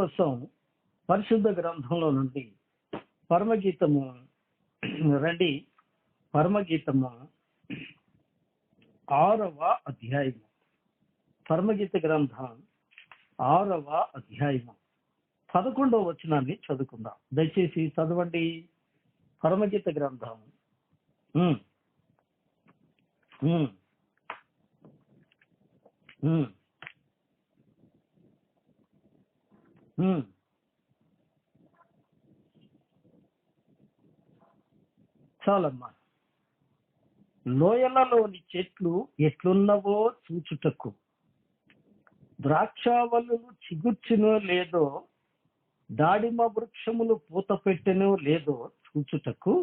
కోసం పరిశుద్ధ గ్రంథంలో నుండి పరమగీతము రండి. పరమగీతము 6వ అధ్యాయము. పరమగీత గ్రంథం 6వ అధ్యాయము 11వ వచనాన్ని చదువుకుందాం. దయచేసి చదవండి. పరమగీత గ్రంథం చాలమ్మా. లోయలలోని చెట్లు ఎట్లున్నవో చూచుటకు, ద్రాక్షావల్లులు చిగుర్చునో లేదో, దాడిమ వృక్షములు పూత పెట్టెనో లేదో చూచుటకు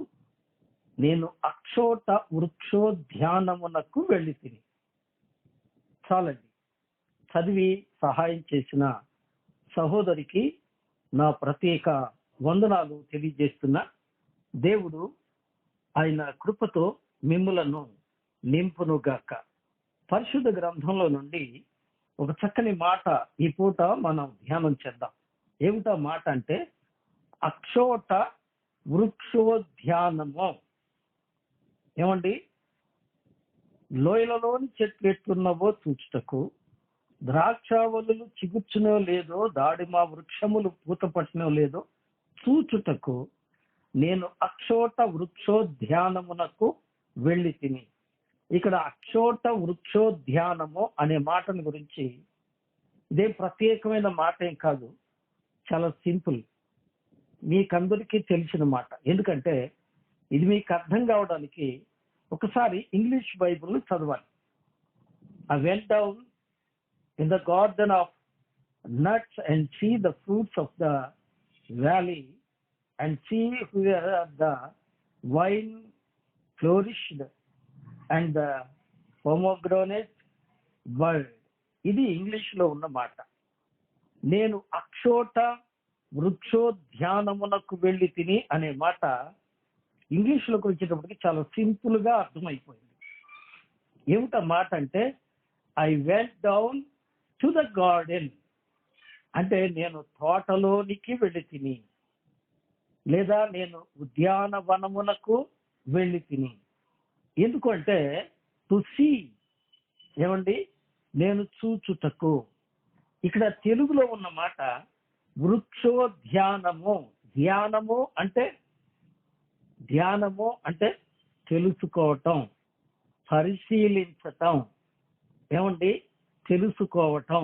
నేను అక్షోట వృక్షోద్యానమునకు వెళ్ళి తిని. చాలండి. చదివి సహాయం చేసిన సహోదరికి నా ప్రత్యేక వందనాలు తెలియజేస్తున్నా. దేవుడు ఆయన కృపతో మిమ్ములను నింపునుగాక. పరిశుద్ధ గ్రంథంలో నుండి ఒక చక్కని మాట ఈ పూట మనం ధ్యానం చేద్దాం. ఏమిటా మాట అంటే అక్షోట వృక్షోద్యానము. ఏమండి? లోయలలోని చెట్లు ఎట్లున్నవో చూచుటకు, ద్రాక్షావల్లులు చిగుర్చునో లేదో, దాడిమ వృక్షములు పూత పట్టినో లేదో చూచుటకు నేను అక్షోట వృక్షోద్యానమునకు వెళ్ళి తిని. ఇక్కడ అక్షోట వృక్షోద్యానము అనే మాటను గురించి ఇదే ప్రత్యేకమైన మాట ఏం కాదు, చాలా సింపుల్, మీకందరికీ తెలిసిన మాట. ఎందుకంటే ఇది మీకు అర్థం కావడానికి ఒకసారి ఇంగ్లీష్ బైబిల్ చదవాలి. I went down in the garden of nuts and see the fruits of the valley and see where the vine flourished and the pomegranate bud. ఇది ఇంగ్లీష్ లో ఉన్న మాట. నేను అక్షోట వృక్షోద్యానమునకు వెళ్ళి తిని అనే మాట ఇంగ్లీష్ లోకి వచ్చేటప్పటికి చాలా సింపుల్ గా అర్థమైపోయింది. ఏమిటా మాట అంటే I went down to the garden, అంటే నేను తోటలోనికి వెళ్ళి తిని, లేదా నేను ఉద్యానవనమునకు వెళ్ళి తిని. ఎందుకంటే టు సీ, ఏమండి, నేను చూచుటకు. ఇక్కడ తెలుగులో ఉన్న మాట వృక్షోద్యానము. ధ్యానము అంటే తెలుసుకోవటం, పరిశీలించటం, ఏమండి, తెలుసుకోవటం,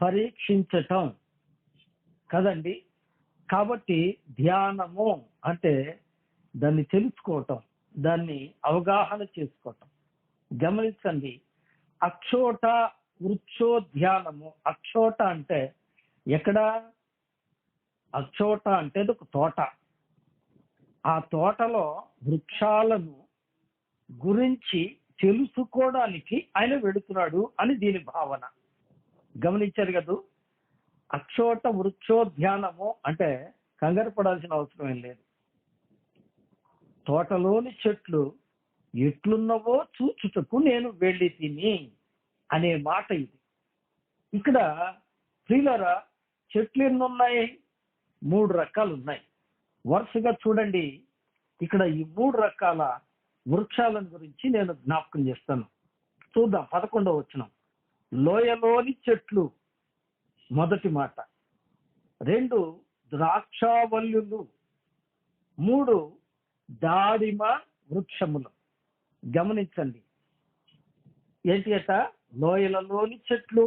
పరీక్షించటం కదండి. కాబట్టి ధ్యానము అంటే దాన్ని తెలుసుకోవటం, దాన్ని అవగాహన చేసుకోవటం. గమనించండి, అక్షోట వృక్షోద్యానము. అక్షోట అంటే ఎక్కడ? అక్షోట అంటే ఒక తోట. ఆ తోటలో వృక్షాలను గురించి తెలుసుకోవడానికి ఆయన వెళుతున్నాడు అని దీని భావన. గమనించారు కదా? అక్షోట వృక్షోద్యానము అంటే కంగారు పడాల్సిన అవసరం ఏం లేదు. తోటలోని చెట్లు ఎట్లున్నవో చూచుటకు నేను వెళ్ళి తిని అనే మాట ఇది. ఇక్కడ ప్రియులారా, చెట్లు ఎన్ని ఉన్నాయి? 3 రకాలు ఉన్నాయి. వరుసగా చూడండి. ఇక్కడ ఈ 3 రకాల వృక్షాలను గురించి నేను జ్ఞాపకం చేస్తాను. చూద్దాం. 11వ వచనం. లోయలోని చెట్లు మొదటి మాట. 2 ద్రాక్షావల్లులు. 3 దాడిమ వృక్షములు. గమనించండి. ఏంటి అట? లోయలలోని చెట్లు,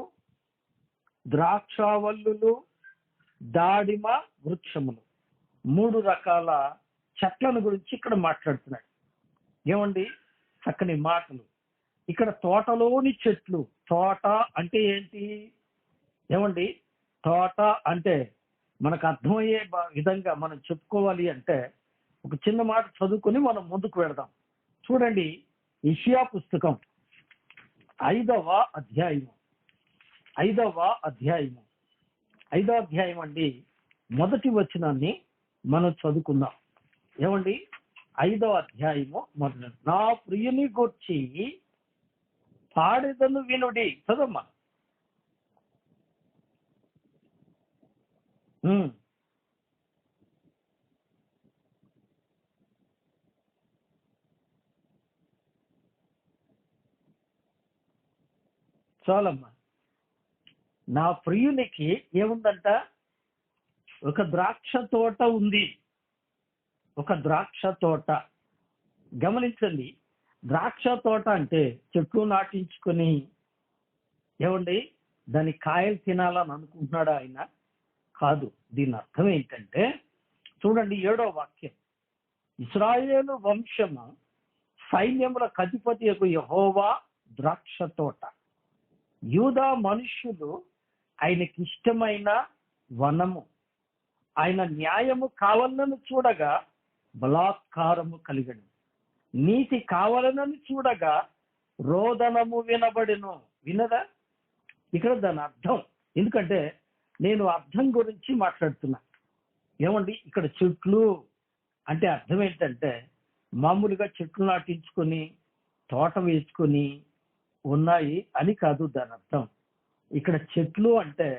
ద్రాక్షావల్లులు, దాడిమ వృక్షములు. 3 రకాల చెట్లను గురించి ఇక్కడ మాట్లాడుతున్నాడు. ఏమండి? చక్కని మాటలు. ఇక్కడ తోటలోని చెట్లు. తోట అంటే ఏంటి? ఏమండి? తోట అంటే మనకు అర్థమయ్యే విధంగా మనం చెప్పుకోవాలి అంటే ఒక చిన్న మాట చదువుకొని మనం ముందుకు వెళదాం. చూడండి, యెషయా పుస్తకం 5వ అధ్యాయము. 5వ అధ్యాయం అండి. మొదటి వచనాన్ని మనం చదువుకుందాం. ఏమండి? 5వ అధ్యాయము మొదటి. నా ప్రియుని గూర్చి పాడెదను వినుడి. చదమ్మా. ఉమ్, చాలమ్మా. నా ప్రియునికి ఏముందంట? ఒక ద్రాక్ష తోట ఉంది. ఒక ద్రాక్ష తోట. గమనించండి, ద్రాక్ష తోట అంటే చెట్లు నాటించుకొని ఏమండి దాని కాయలు తినాలని అనుకుంటున్నాడా ఆయన? కాదు. దీని అర్థం ఏంటంటే చూడండి 7వ వాక్యం. ఇశ్రాయేలు వంశము సైన్యముల అధిపతి యెహోవా ద్రాక్ష తోట, యూదా మనుష్యులు ఆయనకి ఇష్టమైన వనము. ఆయన న్యాయము కావాలని చూడగా బలాత్కారము కలిగను, నీతి కావాలని చూడగా రోదనము వినబడెను. వినదా? ఇక్కడ దాని అర్థం. ఎందుకంటే నేను అర్థం గురించి మాట్లాడుతున్నా. ఏమండి, ఇక్కడ చెట్లు అంటే అర్థం ఏంటంటే మామూలుగా చెట్లు నాటించుకొని తోట వేసుకొని ఉన్నాయి అని కాదు దాని అర్థం. ఇక్కడ చెట్లు అంటే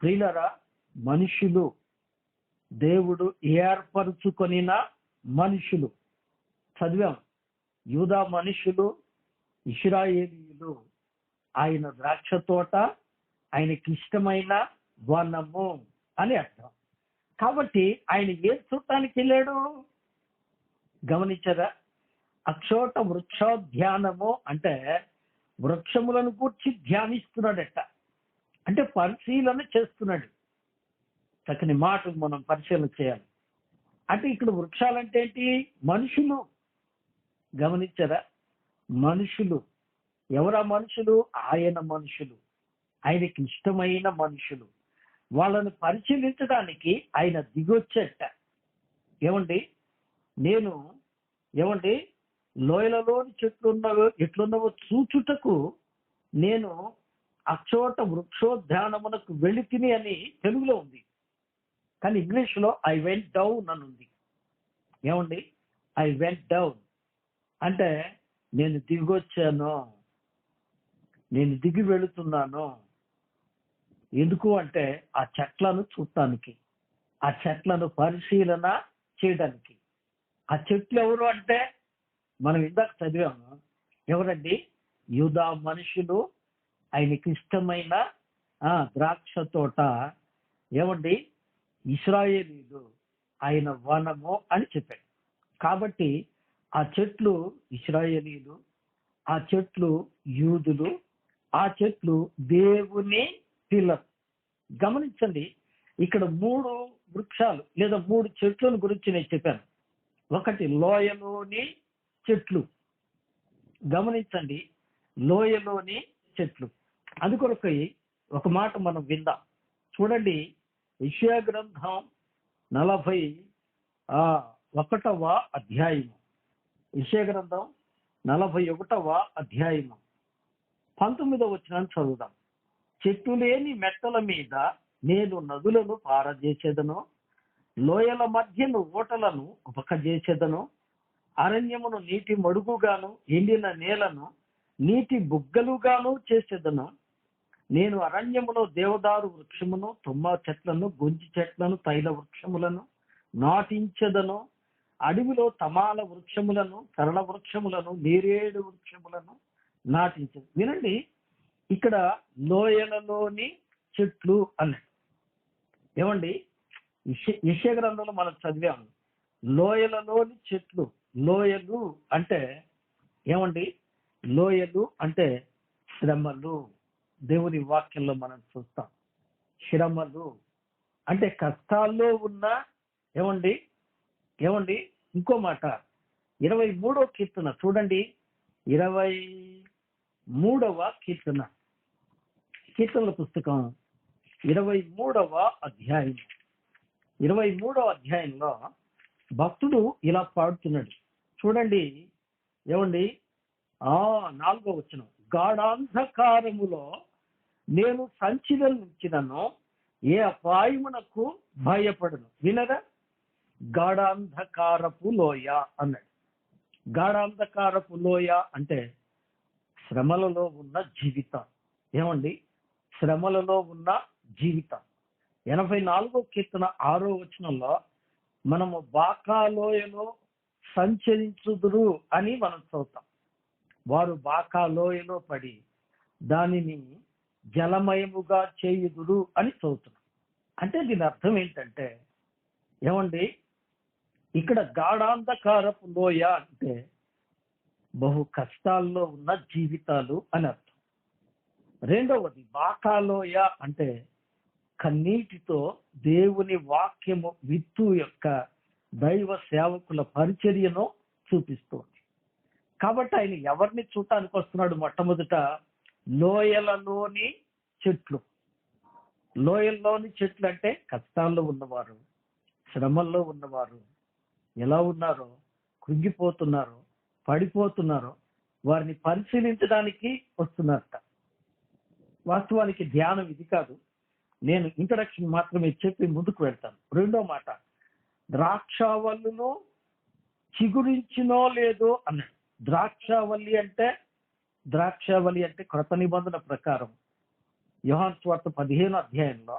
ప్రియులరా మనుషులు, దేవుడు ఏర్పరచుకొనిన మనుషులు. చదివాం, యూదా మనుషులు, ఇశ్రాయేలీయులు. ఆయన ద్రాక్ష తోట, ఆయనకి ఇష్టమైన వనము అని అర్థం. కాబట్టి ఆయన ఏ చూడటానికి వెళ్ళాడు గమనించరా? అక్షోట వృక్షోధ్యానము అంటే వృక్షములను కూర్చి ధ్యానిస్తున్నాడట, అంటే పరిశీలన చేస్తున్నాడు. చక్కని మాటలు మనం పరిశీలన చేయాలి. అంటే ఇక్కడ వృక్షాలంటే ఏంటి? మనుషులు. గమనించరా? మనుషులు. ఎవరా మనుషులు? ఆయన మనుషులు, ఆయనకి ఇష్టమైన మనుషులు. వాళ్ళని పరిశీలించడానికి ఆయన దిగొచ్చేట. ఏమండి, నేను ఏమండి లోయలలోని చెట్లున్నవో ఎట్లున్నవో చూచుటకు నేను అక్షోట వృక్షోద్యానమునకు వెళితిని అని తెలుగులో ఉంది, కానీ ఇంగ్లీష్ లో ఐ వెంట్ డౌన్ అని ఉంది. ఏమండి, ఐ వెంట్ డౌన్ అంటే నేను దిగొచ్చాను, నేను దిగి వెళుతున్నాను. ఎందుకు అంటే ఆ చెట్లను చూడటానికి, ఆ చెట్లను పరిశీలన చేయడానికి. ఆ చెట్లు ఎవరు అంటే మనం ఇందాక చదివాము. ఎవరండి? యూదా మనుషులు, ఆయనకి ఇష్టమైన ద్రాక్ష తోట. ఏమండి, ఇశ్రాయేలీయులు ఆయన వనము అని చెప్పాడు. కాబట్టి ఆ చెట్లు ఇశ్రాయేలీయులు, ఆ చెట్లు యూదులు, ఆ చెట్లు దేవుని పిల్లలు. గమనించండి, ఇక్కడ 3 వృక్షాలు లేదా 3 చెట్లను గురించి నేను చెప్పాను. ఒకటి లోయలోని చెట్లు. గమనించండి, లోయలోని చెట్లు. అందుకొరకై ఒక మాట మనం విందాం. చూడండి, యెషయా గ్రంథం 41వ అధ్యాయము. యెషయా గ్రంథం 41వ అధ్యాయము 19వ వచనాన్ని చదువుదాం. చెట్టు లేని మెట్టల మీద నేను నదులను పారజేసేదను, లోయల మధ్యను ఓటలను ఉపకజేసేదను, అరణ్యమును నీటి మడుగుగాను ఎండిన నేలను నీటి బుగ్గలుగాను చేసేదను. నేను అరణ్యములో దేవదారు వృక్షమును, తుమ్మ చెట్లను, గొంజి చెట్లను, తైల వృక్షములను నాటించెదను. అడవిలో తమాల వృక్షములను, సరళ వృక్షములను, నేరేడు వృక్షములను నాటించదు. వినండి, ఇక్కడ లోయలలోని చెట్లు అన్నాడు. ఏమండి, యెషయా గ్రంథంలో మనం చదివాము లోయలలోని చెట్లు. లోయలు అంటే ఏమండి? లోయలు అంటే శ్రమలు. దేవుని వాక్యంలో మనం చూస్తాం శ్రమలు అంటే కష్టాల్లో ఉన్న. ఏమండి, ఇంకో మాట 23వ కీర్తన చూడండి. 23వ కీర్తనల పుస్తకం 23వ అధ్యాయం. 23వ అధ్యాయంలో భక్తుడు ఇలా పాడుతున్నాడు. చూడండి, ఏమండి 4వ వచనం. గాఢాంధకారములో నేను సంచిదను, ఏ అపాయమునకు భయపడను. వినరా? గాఢాంధకారపు లోయ అన్నాడు. గాఢాంధకారపు లోయ అంటే శ్రమలలో ఉన్న జీవితం. ఏమండి, శ్రమలలో ఉన్న జీవితం. 84వ కీర్తన 6వ వచనంలో మనము బాకాలోయలో సంచరించుదురు అని మనం చదువుతాం. వారు బాకాలోయలో పడి దానిని జలమయముగా చేయుదురు అని చదువుతున్నాం. అంటే దీని అర్థం ఏంటంటే, ఏమండి, ఇక్కడ గాఢాంధకారపు లోయ అంటే బహు కష్టాల్లో ఉన్న జీవితాలు అని అర్థం. రెండవది బాకాలోయ అంటే కన్నీటితో దేవుని వాక్యము విత్తు యొక్క దైవ సేవకుల పరిచర్యను చూపిస్తుంది. కాబట్టి ఆయన ఎవరిని చూడటానికి వస్తున్నాడు? మొట్టమొదట లోయలలోని చెట్లు. లోయల్లోని చెట్లు అంటే కష్టాల్లో ఉన్నవారు, శ్రమల్లో ఉన్నవారు, ఎలా ఉన్నారో, కృంగిపోతున్నారో, పడిపోతున్నారో వారిని పరిశీలించడానికి వస్తున్నారట. వాస్తవానికి ధ్యానం ఇది కాదు, నేను ఇంట్రడక్షన్ మాత్రమే చెప్పి ముందుకు వెళ్తాను. రెండో మాట, ద్రాక్షావల్లును చిగురించినో లేదో అన్నాడు. ద్రాక్షావల్లి అంటే కృత నిబంధన ప్రకారం యోహాను సువార్త 15వ అధ్యాయంలో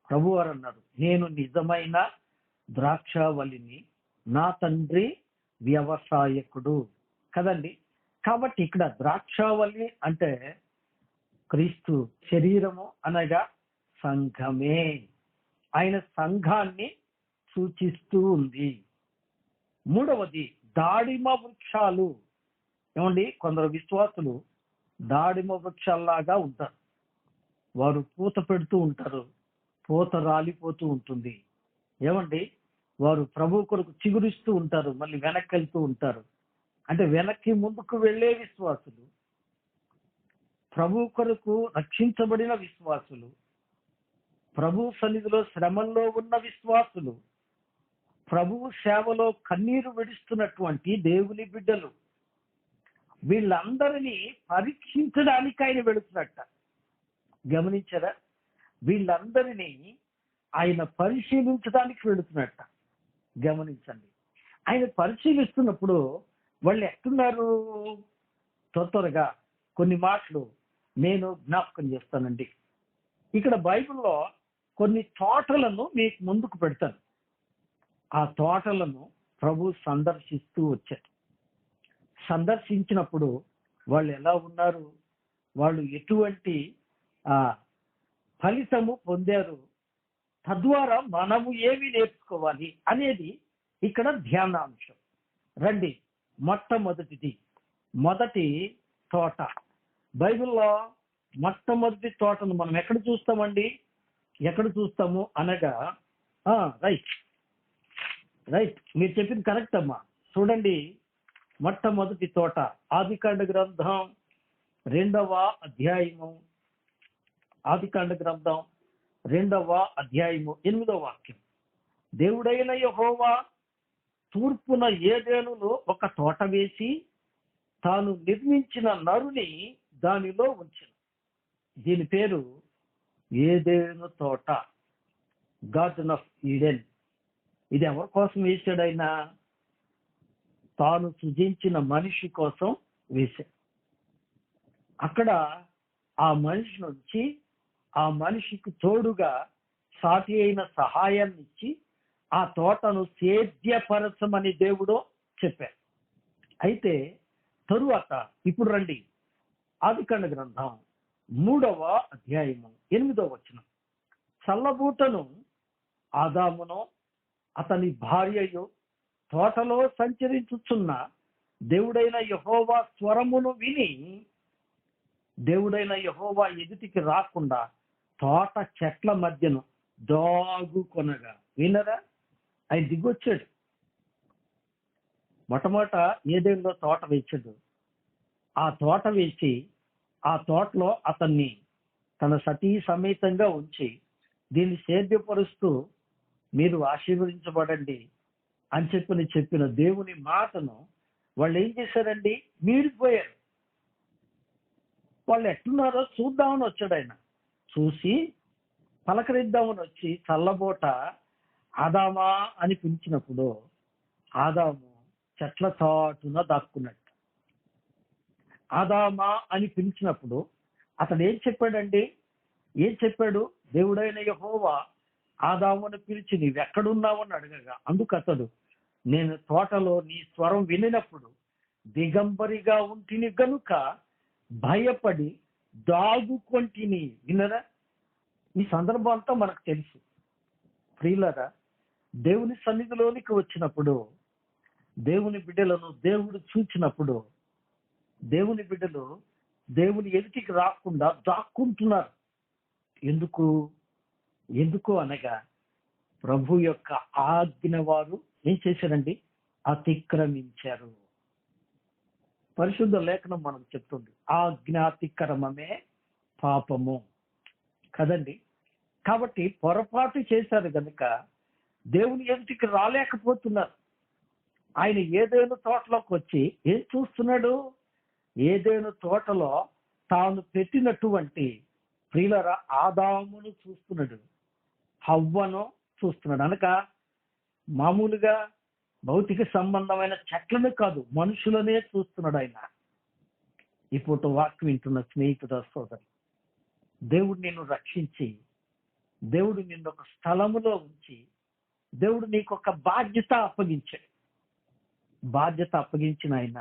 ప్రభువారు అన్నారు, నేను నిజమైన ద్రాక్షావల్లిని, నా తండ్రి వ్యవసాయకుడు కదండి. కాబట్టి ఇక్కడ ద్రాక్షావల్లి అంటే క్రీస్తు శరీరము అనగా సంఘమే. ఆయన సంఘాన్ని సూచిస్తూ ఉంది. మూడవది దాడిమ వృక్షాలు. ఏమండి, కొందరు విశ్వాసులు దాడిమ వృక్షాల్లాగా ఉంటారు. వారు పూత పెడుతూ ఉంటారు, పూత రాలిపోతూ ఉంటుంది. ఏమండి, వారు ప్రభు కొరకు చిగురిస్తూ ఉంటారు, మళ్ళీ వెనక్కి వెళ్తూ ఉంటారు. అంటే వెనక్కి ముందుకు వెళ్ళే విశ్వాసులు, ప్రభు కొరకు రక్షించబడిన విశ్వాసులు, ప్రభు సన్నిధిలో శ్రమల్లో ఉన్న విశ్వాసులు, ప్రభువు సేవలో కన్నీరు విడుస్తున్నటువంటి దేవుని బిడ్డలు, వీళ్ళందరినీ పరీక్షించడానికి ఆయన వెళుతున్నట్ట. గమనించారా? వీళ్ళందరినీ ఆయన పరిశీలించడానికి వెళుతున్నట్ట. గమనించండి, ఆయన పరిశీలిస్తున్నప్పుడు వాళ్ళు ఎట్టున్నారు? త్వరగా కొన్ని మాటలు నేను జ్ఞాపకం చేస్తానండి. ఇక్కడ బైబిల్లో కొన్ని తోటలను మీకు ముందుకు పెడతాను. ఆ తోటలను ప్రభు సందర్శిస్తూ వచ్చారు. సందర్శించినప్పుడు వాళ్ళు ఎలా ఉన్నారు, వాళ్ళు ఎటువంటి ఫలితము పొందారు, తద్వారా మనము ఏమి నేర్చుకోవాలి అనేది ఇక్కడ ధ్యానాంశం. రండి, మొదటి తోట. బైబిల్లో మొట్టమొదటి తోటను మనం ఎక్కడ చూస్తామండి? ఎక్కడ చూస్తాము అనగా రైట్, మీరు చెప్పింది కరెక్ట్ అమ్మా. చూడండి, మొట్టమొదటి తోట ఆదికాండ గ్రంథం 2వ అధ్యాయము, ఆదికాండ గ్రంథం 2వ అధ్యాయము 8వ వాక్యం. దేవుడైన యెహోవా తూర్పున ఏదెనులో ఒక తోట వేసి తాను నిర్మించిన నరుని దానిలో ఉంచెను. దీని పేరు ఏదెను తోట, గార్డెన్ ఆఫ్ ఈడెన్. ఇది ఎవరి కోసం వేశాడు? ఆయన తాను సృజించిన మనిషి కోసం వేశాడు. అక్కడ ఆ మనిషి నుంచి ఆ మనిషికి తోడుగా సాటి అయిన సహాయాన్ని ఇచ్చి ఆ తోటను సేద్యపరచమని దేవుడు చెప్పారు. అయితే తరువాత ఇప్పుడు రండి, ఆదికాండ గ్రంథం 3వ అధ్యాయము 8వ వచనం. చల్లబూటను ఆదామును అతని భార్యయు తోటలో సంచరించుచున్న దేవుడైన యెహోవా స్వరమును విని, దేవుడైన యెహోవా ఎదుటికి రాకుండా తోట చెట్ల మధ్యను దాగుకొనగా. వినరా? ఆయన దిగొచ్చాడు. మొట్టమొదట ఏదేలో తోట వేసాడు. ఆ తోట వేసి ఆ తోటలో అతన్ని తన సతీ సమేతంగా ఉంచి దీన్ని సేద్యపరుస్తూ మీరు ఆశీర్వదించబడండి అని చెప్పిన దేవుని మాటను వాళ్ళు ఏం చేశారండి? మీరిపోయారు. వాళ్ళు ఎట్టున్నారో చూద్దామని వచ్చాడు ఆయన. చూసి పలకరిద్దామని వచ్చి చల్లబోట ఆదామా అని పిలిచినప్పుడు ఆదాము చెట్ల చాటున దాక్కున్నట్టు. ఆదామా అని పిలిచినప్పుడు అతడు ఏం చెప్పాడండి? ఏం చెప్పాడు? దేవుడైన యెహోవా ఆదామును పిలిచి నీవెక్కడున్నావని అడగగా అందుకు అతడు, నేను తోటలో నీ స్వరం వినినప్పుడు దిగంబరిగా ఉంటిని గనుక భయపడి దాగుకొంటిని. వినరా? ఈ సందర్భం అంతా మనకు తెలుసు. ప్రియులరా, దేవుని సన్నిధిలోనికి వచ్చినప్పుడు, దేవుని బిడ్డలను దేవుడు చూచినప్పుడు, దేవుని బిడ్డలు దేవుని ఎదుటికి రాకుండా దాక్కుంటున్నారు. ఎందుకు? ఎందుకు అనగా ప్రభు యొక్క ఆజ్ఞ వారు ఏం చేశారండి? అతిక్రమించారు. పరిశుద్ధ లేఖనం మనం చెప్తుంది, ఆజ్ఞాతిక్రమమే పాపము కదండి. కాబట్టి పొరపాటు చేశారు కనుక దేవుని ఎదుటికి రాలేకపోతున్నారు. ఆయన ఏదేను తోటలోకి వచ్చి ఏం చూస్తున్నాడు? ఏదేను తోటలో తాను పెట్టినటువంటి ప్రియులర ఆదామును చూస్తున్నాడు, హవ్వను చూస్తున్నాడు. అనగా మామూలుగా భౌతిక సంబంధమైన చెట్లను కాదు, మనుషులనే చూస్తున్నాడు ఆయన. ఇప్పుడు వాక్యం వింటున్న స్నేహితుడు, సోదరు, దేవుడు నిన్ను రక్షించి, దేవుడు నిన్ను ఒక స్థలములో ఉంచి, దేవుడు నీకు ఒక బాధ్యత అప్పగించాడు. బాధ్యత అప్పగించిన ఆయన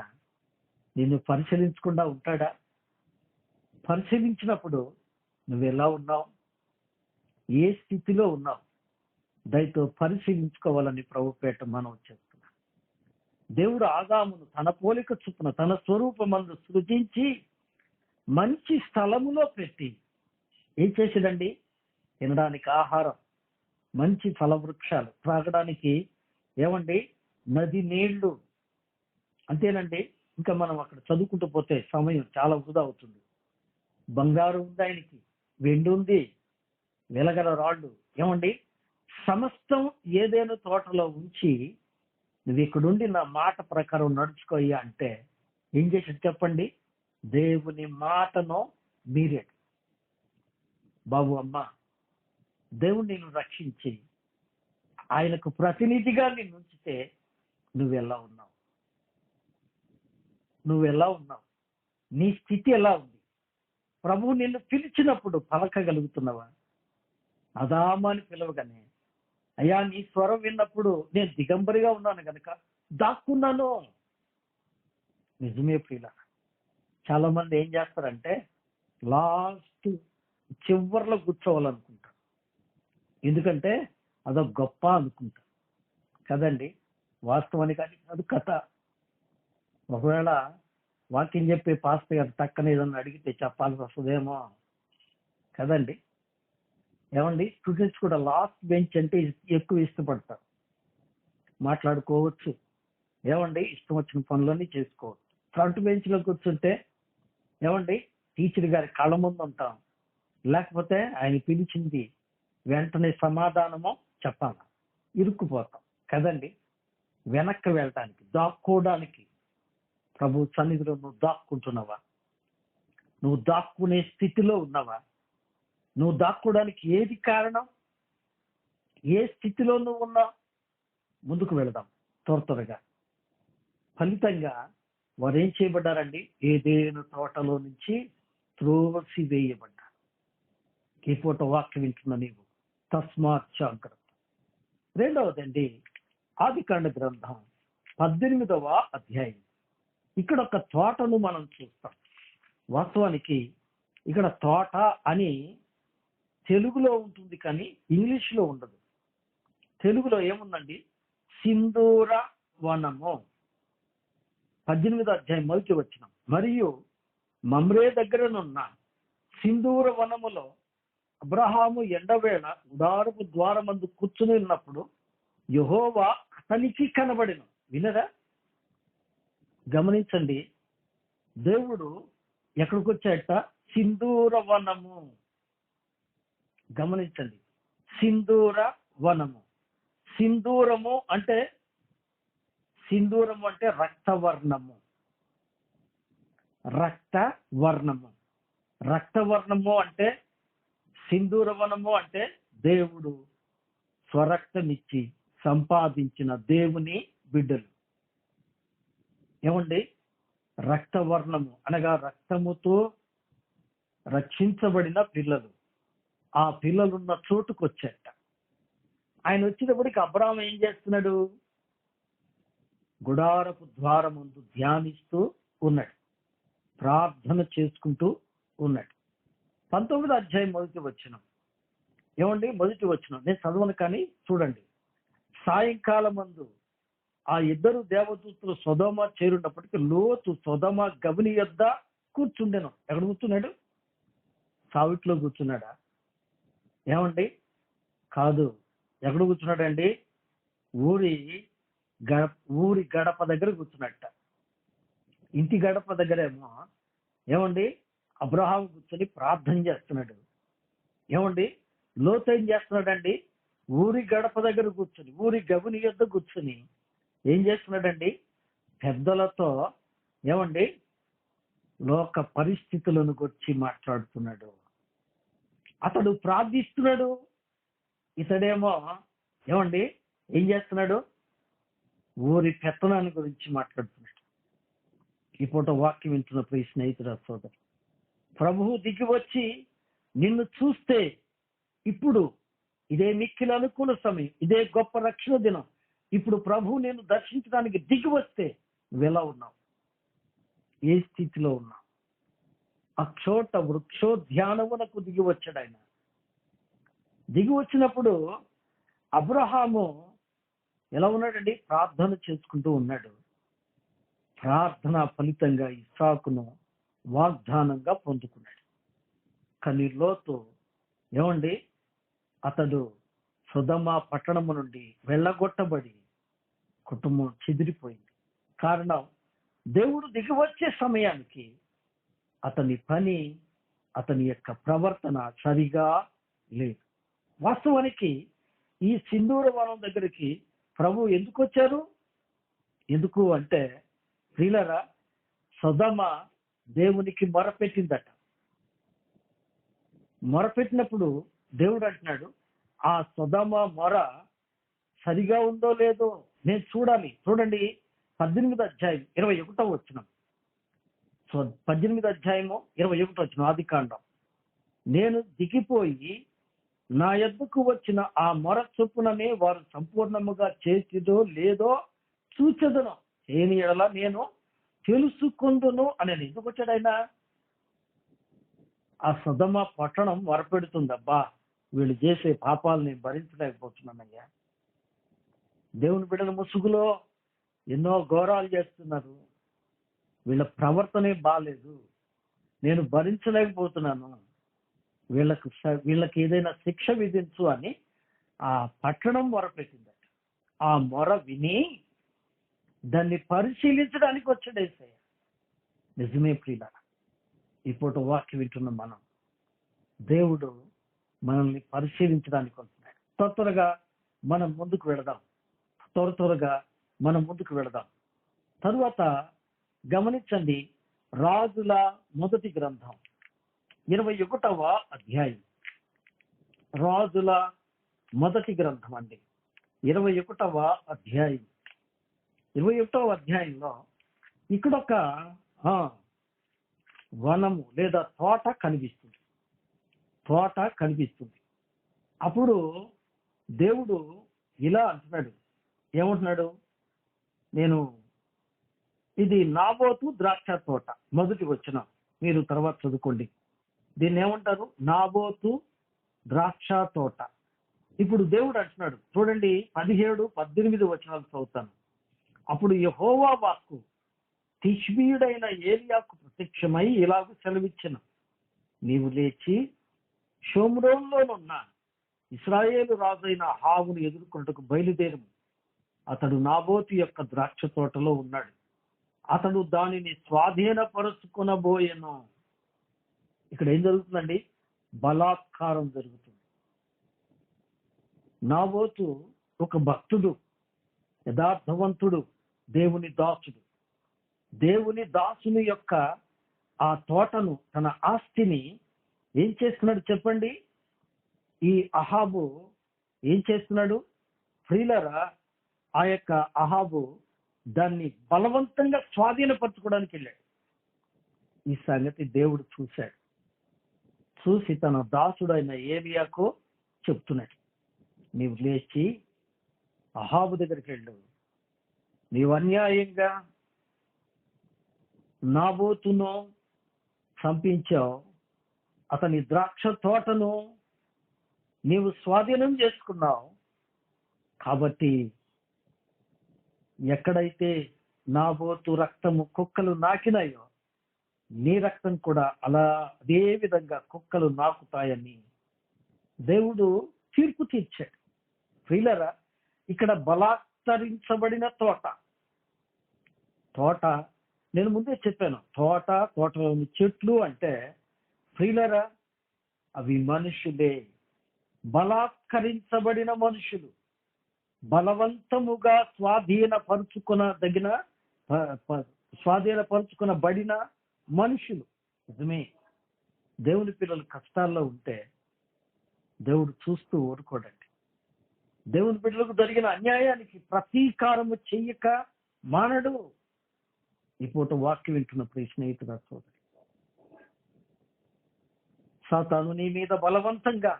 నిన్ను పరిశీలించకుండా ఉంటాడా? పరిశీలించినప్పుడు నువ్వు ఎలా ఉన్నావు, ఏ స్థితిలో ఉన్నావు, దయతో పరిశీలించుకోవాలని ప్రభుపేట మనం చేస్తున్నాం. దేవుడు ఆదామును తన పోలిక చొప్పున తన స్వరూపమందు సృజించి మంచి స్థలములో పెట్టి ఏం చేసాడండి? తినడానికి ఆహారం, మంచి ఫలవృక్షాలు, త్రాగడానికి ఏమండి నది నీళ్లు. అంతేనండి. ఇంకా మనం అక్కడ చదువుకుంటూ పోతే సమయం చాలా వృధా అవుతుంది. బంగారు ఉంది ఆయనకి, వెండి ఉంది, వెలగల రాళ్ళు, ఏమండి సమస్తం ఏదేను తోటలో ఉంచి నువ్వు ఇక్కడుండి నా మాట ప్రకారం నడుచుకోయ్యా అంటే ఏం చేసాడు చెప్పండి? దేవుని మాటను మీరాడు. బాబు, అమ్మ, దేవుడు నిన్ను రక్షించి ఆయనకు ప్రతినిధిగా నిన్ను ఉంచితే నువ్వెలా ఉన్నావు? నువ్వెలా ఉన్నావు? నీ స్థితి ఎలా ఉంది? ప్రభువు నిన్ను పిలిచినప్పుడు పలకగలుగుతున్నావా? అదామని పిలవగానే, అయ్యా నీ స్వరం విన్నప్పుడు నేను దిగంబరిగా ఉన్నాను కనుక దాక్కున్నాను. నిజమే ప్రియుల. చాలా మంది ఏం చేస్తారంటే లాస్ట్ చివర్లో కూర్చోవాలనుకుంటారు. ఎందుకంటే అదొక గొప్ప అనుకుంటారు కదండి. వాస్తవానికి అది కథ. ఒకవేళ వాక్యం చెప్పే పాస్టర్ గారు టక్కన ఏదన్నా అడిగితే చెప్పాల్సి వస్తుందేమో కదండి. ఏమండి, స్టూడెంట్స్ కూడా లాస్ట్ బెంచ్ అంటే ఎక్కువ ఇష్టపడతారు. మాట్లాడుకోవచ్చు, ఏమండి ఇష్టం వచ్చిన పనులన్నీ చేసుకోవచ్చు. ఫ్రంట్ బెంచ్ లో కూర్చుంటే ఏమండి టీచర్ గారి కళ్ళ ముందు ఉంటాం, లేకపోతే ఆయన పిలిచింది వెంటనే సమాధానమో చెప్పాలి, ఇరుక్కుపోతాం కదండి. వెనక్కి వెళ్ళటానికి, దాక్కోవడానికి ప్రభు సన్నిధిలో నువ్వు దాక్కుంటున్నావా? నువ్వు దాక్కునే స్థితిలో ఉన్నావా? నువ్వు దాక్కోవడానికి ఏది కారణం? ఏ స్థితిలో నువ్వు ఉన్నావు? ముందుకు వెళదాం త్వరగా. ఫలితంగా వారు ఏం చేయబడ్డారండి? ఏదేను తోటలో నుంచి త్రోసి వేయబడ్డారు. ఈ పూట వాక్యం వింటున్న నీవు తస్మాత్ జాగ్రత్త. రెండవదండి, ఆదికాండ గ్రంథం 18వ అధ్యాయం. ఇక్కడ ఒక తోటను మనం చూస్తాం. వాస్తవానికి ఇక్కడ తోట అని తెలుగులో ఉంటుంది కానీ ఇంగ్లీష్లో ఉండదు. తెలుగులో ఏముందండి? సింధూర వనము. 18వ అధ్యాయం 1వ వచనం. మరియు మమ్రే దగ్గరనున్న సింధూర వనములో అబ్రహాము ఎండవేళ గుడారపు ద్వారమందు కూర్చుని ఉన్నప్పుడు యెహోవా అతనికి కనబడెను. వినరా? గమనించండి, దేవుడు ఎక్కడికి వచ్చాట? సింధూర వనము. గమనించండి, సింధూర వనము. సింధూరము అంటే రక్తవర్ణము. రక్తవర్ణము అంటే సింధూరవనము అంటే దేవుడు స్వరక్తమిచ్చి సంపాదించిన దేవుని బిడ్డలు. ఏమండి, రక్తవర్ణము అనగా రక్తముతో రక్షించబడిన పిల్లలు. ఆ పిల్లలున్న చోటుకు వచ్చేట. ఆయన వచ్చేటప్పటికి అబ్రాహాం ఏం చేస్తున్నాడు? గుడారపు ద్వారం ముందు ధ్యానిస్తూ ఉన్నాడు, ప్రార్థన చేసుకుంటూ ఉన్నాడు. 19వ అధ్యాయం మొదటి వచనం. ఏమండి? మొదటి వచనం నేను చదవను కానీ చూడండి. సాయంకాలం మందు ఆ ఇద్దరు దేవదూతలు సొదొమ చేరున్నప్పటికీ లోతు సొదొమ గవిని యొద్ద కూర్చుండెను. ఎక్కడ కూర్చున్నాడు? సావిట్లో కూర్చున్నాడా? ఏమండి? కాదు. ఎక్కడ కూర్చున్నాడండి? ఊరి గడప దగ్గర కూర్చున్నట్ట. ఇంటి గడప దగ్గరేమో ఏమండి అబ్రహాం కూర్చొని ప్రార్థన చేస్తున్నాడు. ఏమండి లోతు ఏం చేస్తున్నాడండి? ఊరి గడప దగ్గర కూర్చొని, ఊరి గవిని యొద్ద కూర్చొని ఏం చేస్తున్నాడండి? పెద్దలతో ఏమండి లోక పరిస్థితులను గురించి మాట్లాడుతున్నాడు. అతడు ప్రార్థిస్తున్నాడు, ఇతడేమో ఏమండి ఏం చేస్తున్నాడు? ఊరి పెత్తనాన్ని గురించి మాట్లాడుతున్నాడు. ఈ పూట వాక్యం వింటున్న ప్రియ స్నేహితుల సోదరు, ప్రభువు దిగి వచ్చి నిన్ను చూస్తే ఇప్పుడు ఇదే మిక్కిలి అనుకూల సమయం, ఇదే గొప్ప రక్షణ దినం. ఇప్పుడు ప్రభువు నేను దర్శించడానికి దిగి వస్తే నువ్వు ఎలా ఉన్నావు? ఏ స్థితిలో ఉన్నావు? అక్షోట వృక్షోద్యానమునకు దిగి వచ్చాడు ఆయన. దిగి వచ్చినప్పుడు అబ్రహాము ఎలా ఉన్నాడండి? ప్రార్థన చేసుకుంటూ ఉన్నాడు. ప్రార్థన ఫలితంగా ఇస్సాకును వాగ్దానంగా పొందుకున్నాడు. కానీ లోతు ఏమండి అతడు సొదొమ పట్టణము నుండి వెళ్ళగొట్టబడి కుటుంబం చెదిరిపోయింది. కారణం దేవుడు దిగి వచ్చే సమయానికి అతని పని, అతని యొక్క ప్రవర్తన సరిగా లేదు. వాస్తవానికి ఈ సింధూర వనం దగ్గరికి ప్రభు ఎందుకు వచ్చారు? ఎందుకు అంటే ప్రియులారా, సొదొమ దేవునికి మొరపెట్టిందట. మొరపెట్టినప్పుడు దేవుడు అంటున్నాడు, ఆ సొదొమ మొర సరిగా ఉందో లేదో నేను చూడాలి. చూడండి 18వ అధ్యాయం 21వ వచనం. 18వ అధ్యాయము 21వ వచనం ఆదికాండం. నేను దిగిపోయి నా యొద్దకు వచ్చిన ఆ మొర చొప్పుననే వారు సంపూర్ణముగా చేసిదో లేదో చూచెదను, చేయని యెడల నేను తెలుసుకొందును అని. ఎందుకు వచ్చాడు ఆయన? ఆ సొదొమ పట్టణం మొరపెడుతుంది, అబ్బా వీళ్ళు చేసే పాపాలని భరించలేకపోతున్నానయ్యా, దేవుని బిడ్డల ముసుగులో ఎన్నో ఘోరాలు చేస్తున్నారు, వీళ్ళ బాలేదు, నేను భరించలేకపోతున్నాను, వీళ్ళకి ఏదైనా శిక్ష విధించు అని ఆ పట్టణం మొరపెట్టిందట. ఆ మొర విని దాన్ని పరిశీలించడానికి వచ్చాడు యేసయ్య. నిజమే ప్రియులారా, ఈ పూట వాక్యం వింటున్న మనం, దేవుడు మనల్ని పరిశీలించడానికి వస్తున్నాడు. త్వరగా మనం ముందుకు వెళదాం. మనం ముందుకు వెళదాం. తరువాత గమనించండి, రాజుల మొదటి గ్రంథం 21వ అధ్యాయం. రాజుల మొదటి గ్రంథం అండి 21వ అధ్యాయం. 21వ అధ్యాయంలో ఇక్కడ ఒక వనము లేదా తోట కనిపిస్తుంది. అప్పుడు దేవుడు ఇలా అంటున్నాడు. ఏమంటున్నాడు? ఇది నాబోతు ద్రాక్ష తోట. మొదటి వచనం మీరు తర్వాత చదువుకోండి. దీన్ని ఏమంటారు? నాబోతు ద్రాక్ష తోట. ఇప్పుడు దేవుడు అంటున్నాడు, చూడండి 17, 18 వచనాలు చదువుతాను. అప్పుడు యెహోవా వాక్కు తిష్బీయుడైన ఏలియాకు ప్రత్యక్షమై ఇలాగ సెలవిచ్చెను, నీవు లేచి షోమ్రోనులోనున్న ఇశ్రాయేలు రాజైన అహాబును ఎదుర్కొనుటకు బయలుదేరుము. అతడు నాబోతు యొక్క ద్రాక్ష తోటలో ఉన్నాడు, అతడు దానిని స్వాధీనపరుచుకొనబోయెను. ఇక్కడ ఏం జరుగుతుందండి? బలాత్కారం జరుగుతుంది. నాబోతు ఒక భక్తుడు, యథార్థవంతుడు, దేవుని దాసుని యొక్క ఆ తోటను, తన ఆస్తిని ఏం చేస్తున్నాడు చెప్పండి? ఈ అహాబు ఏం చేస్తున్నాడు? ప్రియులారా, ఆ యొక్క అహాబు దాన్ని బలవంతంగా స్వాధీనపరచుకోవడానికి వెళ్ళాడు. ఈ సంగతి దేవుడు చూసి తన దాసుడైన ఏలియాకు చెప్తున్నాడు. నీవు లేచి అహాబు దగ్గరికి వెళ్ళు. నీవు అన్యాయంగా నాబోతును చంపించావు, అతని ద్రాక్ష తోటను నీవు స్వాధీనం చేసుకున్నావు. కాబట్టి ఎక్కడైతే నాబోతు రక్తము కుక్కలు నాకినాయో నీ రక్తం కూడా అదే విధంగా కుక్కలు నాకుతాయని దేవుడు తీర్పు తీర్చాడు. ప్రియులారా, ఇక్కడ బలాత్కరించబడిన తోట నేను ముందే చెప్పాను. తోటలోని చెట్లు అంటే ప్రియులారా అవి మనుషులే. బలాత్కరించబడిన మనుషులు, బలవంతముగా స్వాధీనపరుచుకునబడిన మనుషులు. నిజమే, దేవుని పిల్లలు కష్టాల్లో ఉంటే దేవుడు చూస్తూ ఊరుకోడండి. దేవుని బిడ్డలకు జరిగిన అన్యాయానికి ప్రతీకారము చెయ్యక మానడు. ఈ పూట వాక్యం వింటున్న ప్రియ స్నేహితుడా, సోదరి, సాతాను నీ మీద బలవంతంగా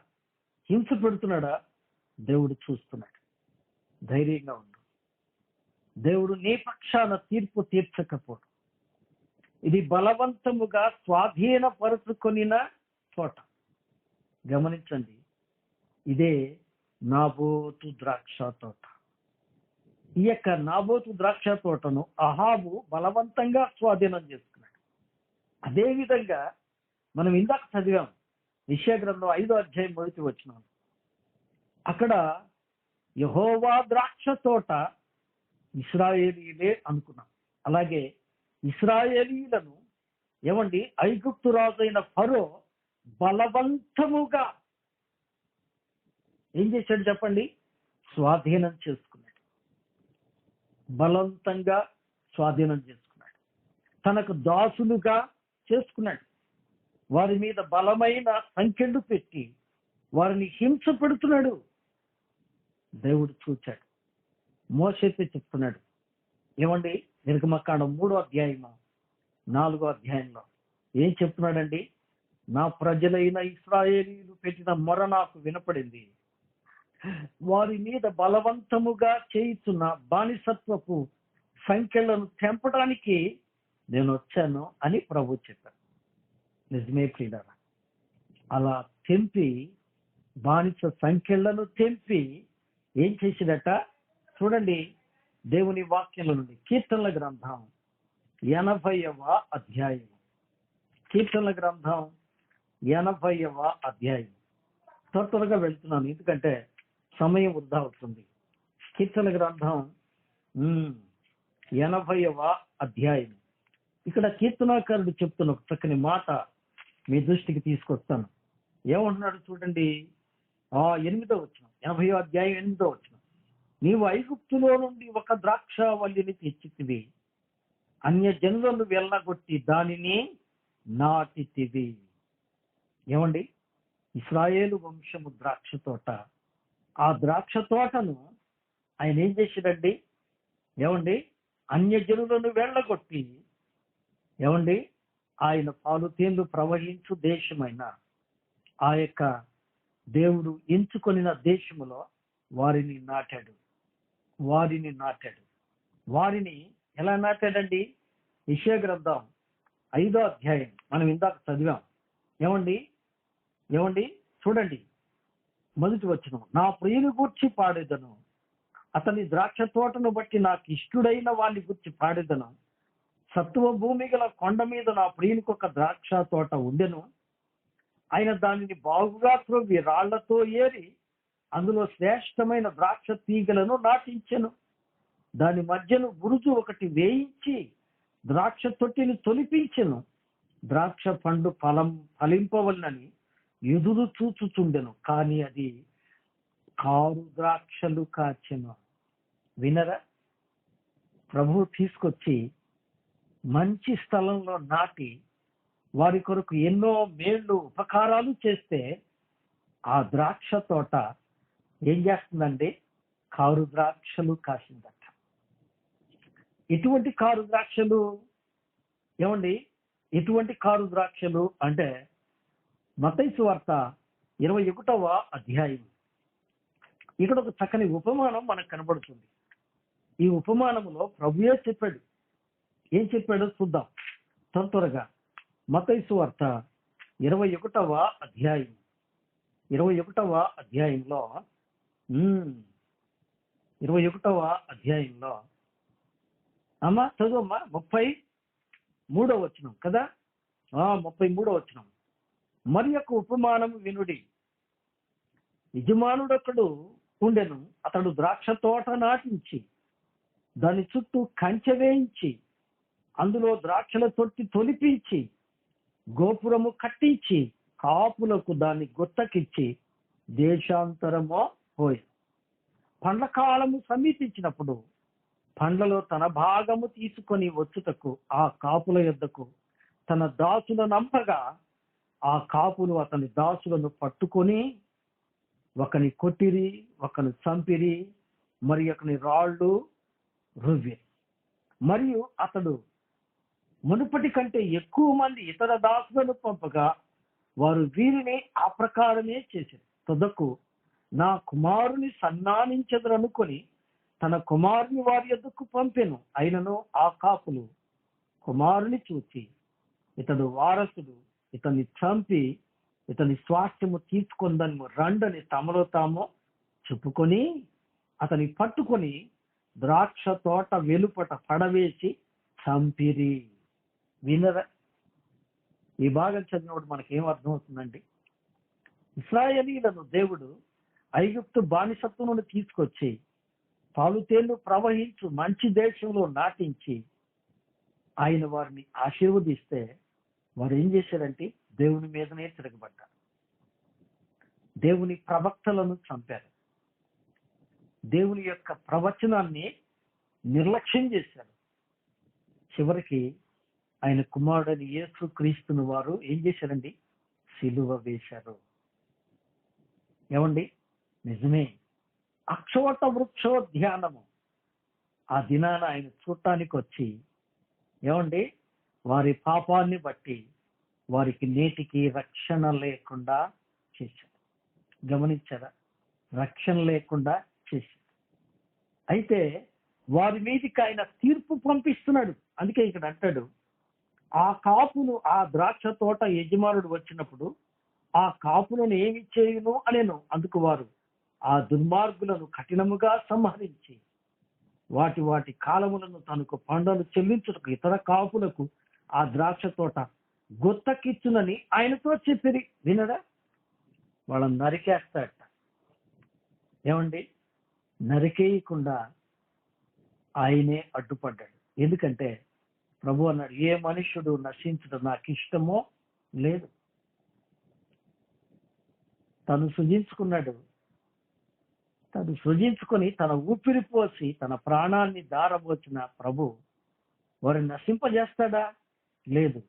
హింస పెడుతున్నాడా? దేవుడు చూస్తున్నాడు. ధైర్యంగా ఉండు. దేవుడు నీ పక్షాన తీర్పు తీర్చకపోడు. ఇది బలవంతముగా స్వాధీనపరుచుకొనిన తోట. గమనించండి, ఇదే నాబోతు ద్రాక్ష తోట. ఈ యొక్క నాబోతు ద్రాక్ష తోటను అహాబు బలవంతంగా స్వాధీనం చేసుకున్నాడు. అదే విధంగా మనం ఇందాక చదివాం యెషయా గ్రంథం 5వ అధ్యాయం 1వ వచనం. అక్కడ యెహోవా ద్రాక్ష తోట ఇశ్రాయేలీలే అనుకున్నాం. అలాగే ఇశ్రాయేలీలను ఏమండి ఐగుప్తు రాజైన ఫరో బలవంతముగా ఏం చేశాడు చెప్పండి? స్వాధీనం చేసుకున్నాడు. బలవంతంగా స్వాధీనం చేసుకున్నాడు. తనకు దాసులుగా చేసుకున్నాడు. వారి మీద బలమైన సంకెళ్ళు పెట్టి వారిని హింస పెడుతున్నాడు. దేవుడు చూచాడు. మోషేతో చెప్తున్నాడు. ఏమండి నిర్గమకాండం 3వ అధ్యాయం 4వ అధ్యాయంలో ఏం చెప్తున్నాడండి? నా ప్రజలైన ఇశ్రాయేలీయులు పెట్టిన మొర నాకు వినపడింది. వారి మీద బలవంతముగా చేయుచున్న బానిసత్వపు సంఖ్యలను తెంపడానికి నేను వచ్చాను అని ప్రభు చెప్పారు. నిజమే ప్రియులారా, అలా తెంపి బానిస సంఖ్యలను తెంపి ఏం చేసినట్ట చూడండి. దేవుని వాక్యంలో నుండి కీర్తనల గ్రంథం 80వ అధ్యాయం. కీర్తనల గ్రంథం 80వ అధ్యాయం. త్వరగా వెళ్తున్నాను ఎందుకంటే సమయం వృధా అవుతుంది. కీర్తనల గ్రంథం 80వ అధ్యాయం. ఇక్కడ కీర్తనాకారుడు చెప్తున్న ఒక చక్కని మాట మీ దృష్టికి తీసుకొస్తాను. ఏమంటున్నాడు చూడండి. 8వ వచనం, 80వ అధ్యాయం 8వ వచనం. నీవు ఐగుప్తులో నుండి ఒక ద్రాక్షావల్లిని తెచ్చితివి, అన్య జనులను వెళ్ళగొట్టి దానిని నాటితివి. ఏమండి, ఇశ్రాయేలు వంశము ద్రాక్ష తోట. ఆ ద్రాక్ష తోటను ఆయన ఏం చేశాడండి? ఏమండి, అన్యజనులను వెళ్ళగొట్టి ఏమండి ఆయన పాలు తేళ్లు ప్రవహించు దేశమైన ఆ యొక్క దేవుడు ఎంచుకొనిన దేశములో వారిని నాటాడు. వారిని ఎలా నాటాడండి? యెషయా గ్రంథం 5వ అధ్యాయం మనం ఇందాక చదివాం. ఏమండి చూడండి, మొదటి వచనం. నా ప్రియుని గూర్చి పాడేదను, అతని ద్రాక్ష తోటను బట్టి నాకు ఇష్టుడైన వాడిని గూర్చి పాడేదను. సత్వ భూమి గల కొండ మీద నా ప్రియునికి ఒక ద్రాక్ష తోట ఉండెను. ఆయన దానిని బాగుగా త్రవ్వి రాళ్లతో ఏరి అందులో శ్రేష్టమైన ద్రాక్ష తీగలను నాటించెను. దాని మధ్యను బురుజు ఒకటి వేయించి ద్రాక్ష తొట్టిని తొలిపించెను. ద్రాక్ష పండు ఫలింపవలనని ఎదురు చూచుచుండెను, కానీ అది కారు ద్రాక్షలు కాచెను. వినరా? ప్రభువు తీసుకొచ్చి మంచి స్థలంలో నాటి వారి కొరకు ఎన్నో మేళ్ళు ఉపకారాలు చేస్తే ఆ ద్రాక్ష తోట ఏం చేస్తుందండి? కారు ద్రాక్షలు కాసిందట. ఎటువంటి కారు ద్రాక్షలు? ఏమండి, ఎటువంటి కారు ద్రాక్షలు అంటే మత్తయి సువార్త 21వ అధ్యాయం ఇక్కడ ఒక చక్కని ఉపమానం మనకు కనబడుతుంది. ఈ ఉపమానములో ప్రభువే చెప్పాడు. ఏం చెప్పాడో చూద్దాం త్వరగా. మత్తయి సువార్త 21వ అధ్యాయం 21వ అధ్యాయంలో 21వ అధ్యాయంలో అమ్మా చదువమ్మా 33వ వచనం కదా. 33వ వచనం. మరి యొక్క ఉపమానం వినుడి. యజమానుడొకడు ఉండెను. అతడు ద్రాక్ష తోట నాటించి దాని చుట్టూ కంచె వేయించి అందులో ద్రాక్షల తొట్టి తొలిపించి గోపురము కట్టించి కాపులకు దాన్ని గుత్తకిచ్చి దేశాంతరమో పోయి పండ్ల కాలము సమీపించినప్పుడు పండ్లలో తన భాగము తీసుకొని వచ్చుటకు ఆ కాపుల యొద్దకు తన దాసులను నంపగా ఆ కాపులు అతని దాసులను పట్టుకొని ఒకని కొట్టిరి, ఒకని చంపిరి, మరి ఒకని రాళ్ళు రువ్వి. మరియు అతడు మునుపటి కంటే ఎక్కువ మంది ఇతర దాసులను పంపగా వారు వీరిని ఆ ప్రకారమే చేశారు. తుదకు నా కుమారుని సన్మానించదరనుకొని తన కుమారుని వారి యొద్దకు పంపెను. అయినను ఆ కాపులు కుమారుని చూచి ఇతడు వారసుడు, ఇతన్ని చంపి ఇతని స్వాస్థ్యము తీసుకుందని రండని తమలో తాము చెప్పుకొని అతని పట్టుకొని ద్రాక్ష తోట వెలుపట పడవేసి చంపిరి. వినరా? ఈ భాగం చదివినప్పుడు మనకేం అర్థమవుతుందండి? ఇశ్రాయేలీయులను దేవుడు ఐగుప్తు బానిసత్వం నుండి తీసుకొచ్చి పాలుతేళ్లు ప్రవహించు మంచి దేశంలో నాటించి ఆయన వారిని ఆశీర్వదిస్తే వారు ఏం చేశారంటే దేవుని మీదనే తిరగబడ్డారు. దేవుని ప్రవక్తలను చంపారు. దేవుని యొక్క ప్రవచనాన్ని నిర్లక్ష్యం చేశారు. చివరికి ఆయన కుమారుడని యేసు క్రీస్తును వారు ఏం చేశారండి? సిలువ వేశారు. ఏమండి? నిజమే. అక్షోట వృక్షోద్యానము ఆ దినాన ఆయన చూడటానికి వచ్చి ఏమండి వారి పాపాన్ని బట్టి వారికి నేటికి రక్షణ లేకుండా చేశారు. గమనించారా? రక్షణ లేకుండా చేశారు. అయితే వారి మీదకి ఆయన తీర్పు పంపిస్తున్నాడు. అందుకే ఇక్కడ అంటాడు, ఆ కాపులు ఆ ద్రాక్ష తోట యజమానుడు వచ్చినప్పుడు ఆ కాపులను ఏమి చేయును అనేను. అందుకు వారు ఆ దుర్మార్గులను కఠినముగా సంహరించి వాటి వాటి కాలములను తనకు పంటలు చెల్లించుటకు ఇతర కాపులకు ఆ ద్రాక్ష తోట గుత్తకిచ్చునని ఆయనతో చెప్పిరి. వినడా? వాళ్ళని నరికేస్తాడట. ఏమండి? నరికేయకుండా ఆయనే అడ్డుపడ్డాడు. ఎందుకంటే ప్రభు అన్నాడు, ఏ మనుష్యుడు నశించడం నాకు ఇష్టమో లేదు. తను సృజించుకున్నాడు. తను సృజించుకొని తన ఊపిరి పోసి తన ప్రాణాన్ని దారబోచిన ప్రభు వారిని నశింపజేస్తాడా? లేదు.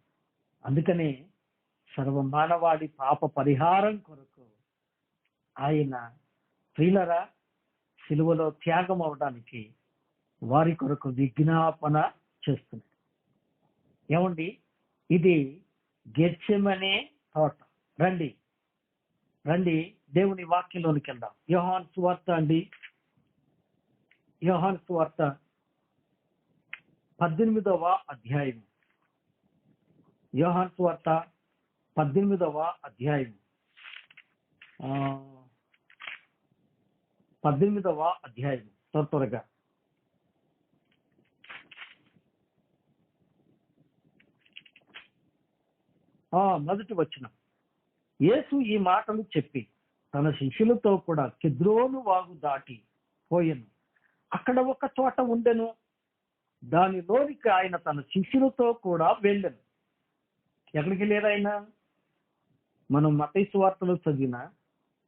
అందుకనే సర్వమానవాడి పాప పరిహారం కొరకు ఆయన ప్రియులరా సిలువలో త్యాగం అవడానికి వారి కొరకు విజ్ఞాపన చేస్తున్నాడు. ఏమండి? ఇది గెత్సెమనే తోట. రండి రండి దేవుని వాక్యంలోనికి వెళ్దాం. యోహాను సువార్త అండి, యోహాను సువార్త 18వ అధ్యాయం. యోహాను సువార్త 18వ అధ్యాయం 18వ అధ్యాయం త్వరగా మొదటి వచనం. యేసు ఈ మాటలు చెప్పి తన శిష్యులతో కూడా కిద్రోను వాగు దాటి పోయెను. అక్కడ ఒక చోట ఉండెను. దానిలోనికి ఆయన తన శిష్యులతో కూడా వెళ్ళెను. ఎక్కడికి వెళ్ళారు ఆయన? మనం మత్తయి సువార్తలో చదివిన,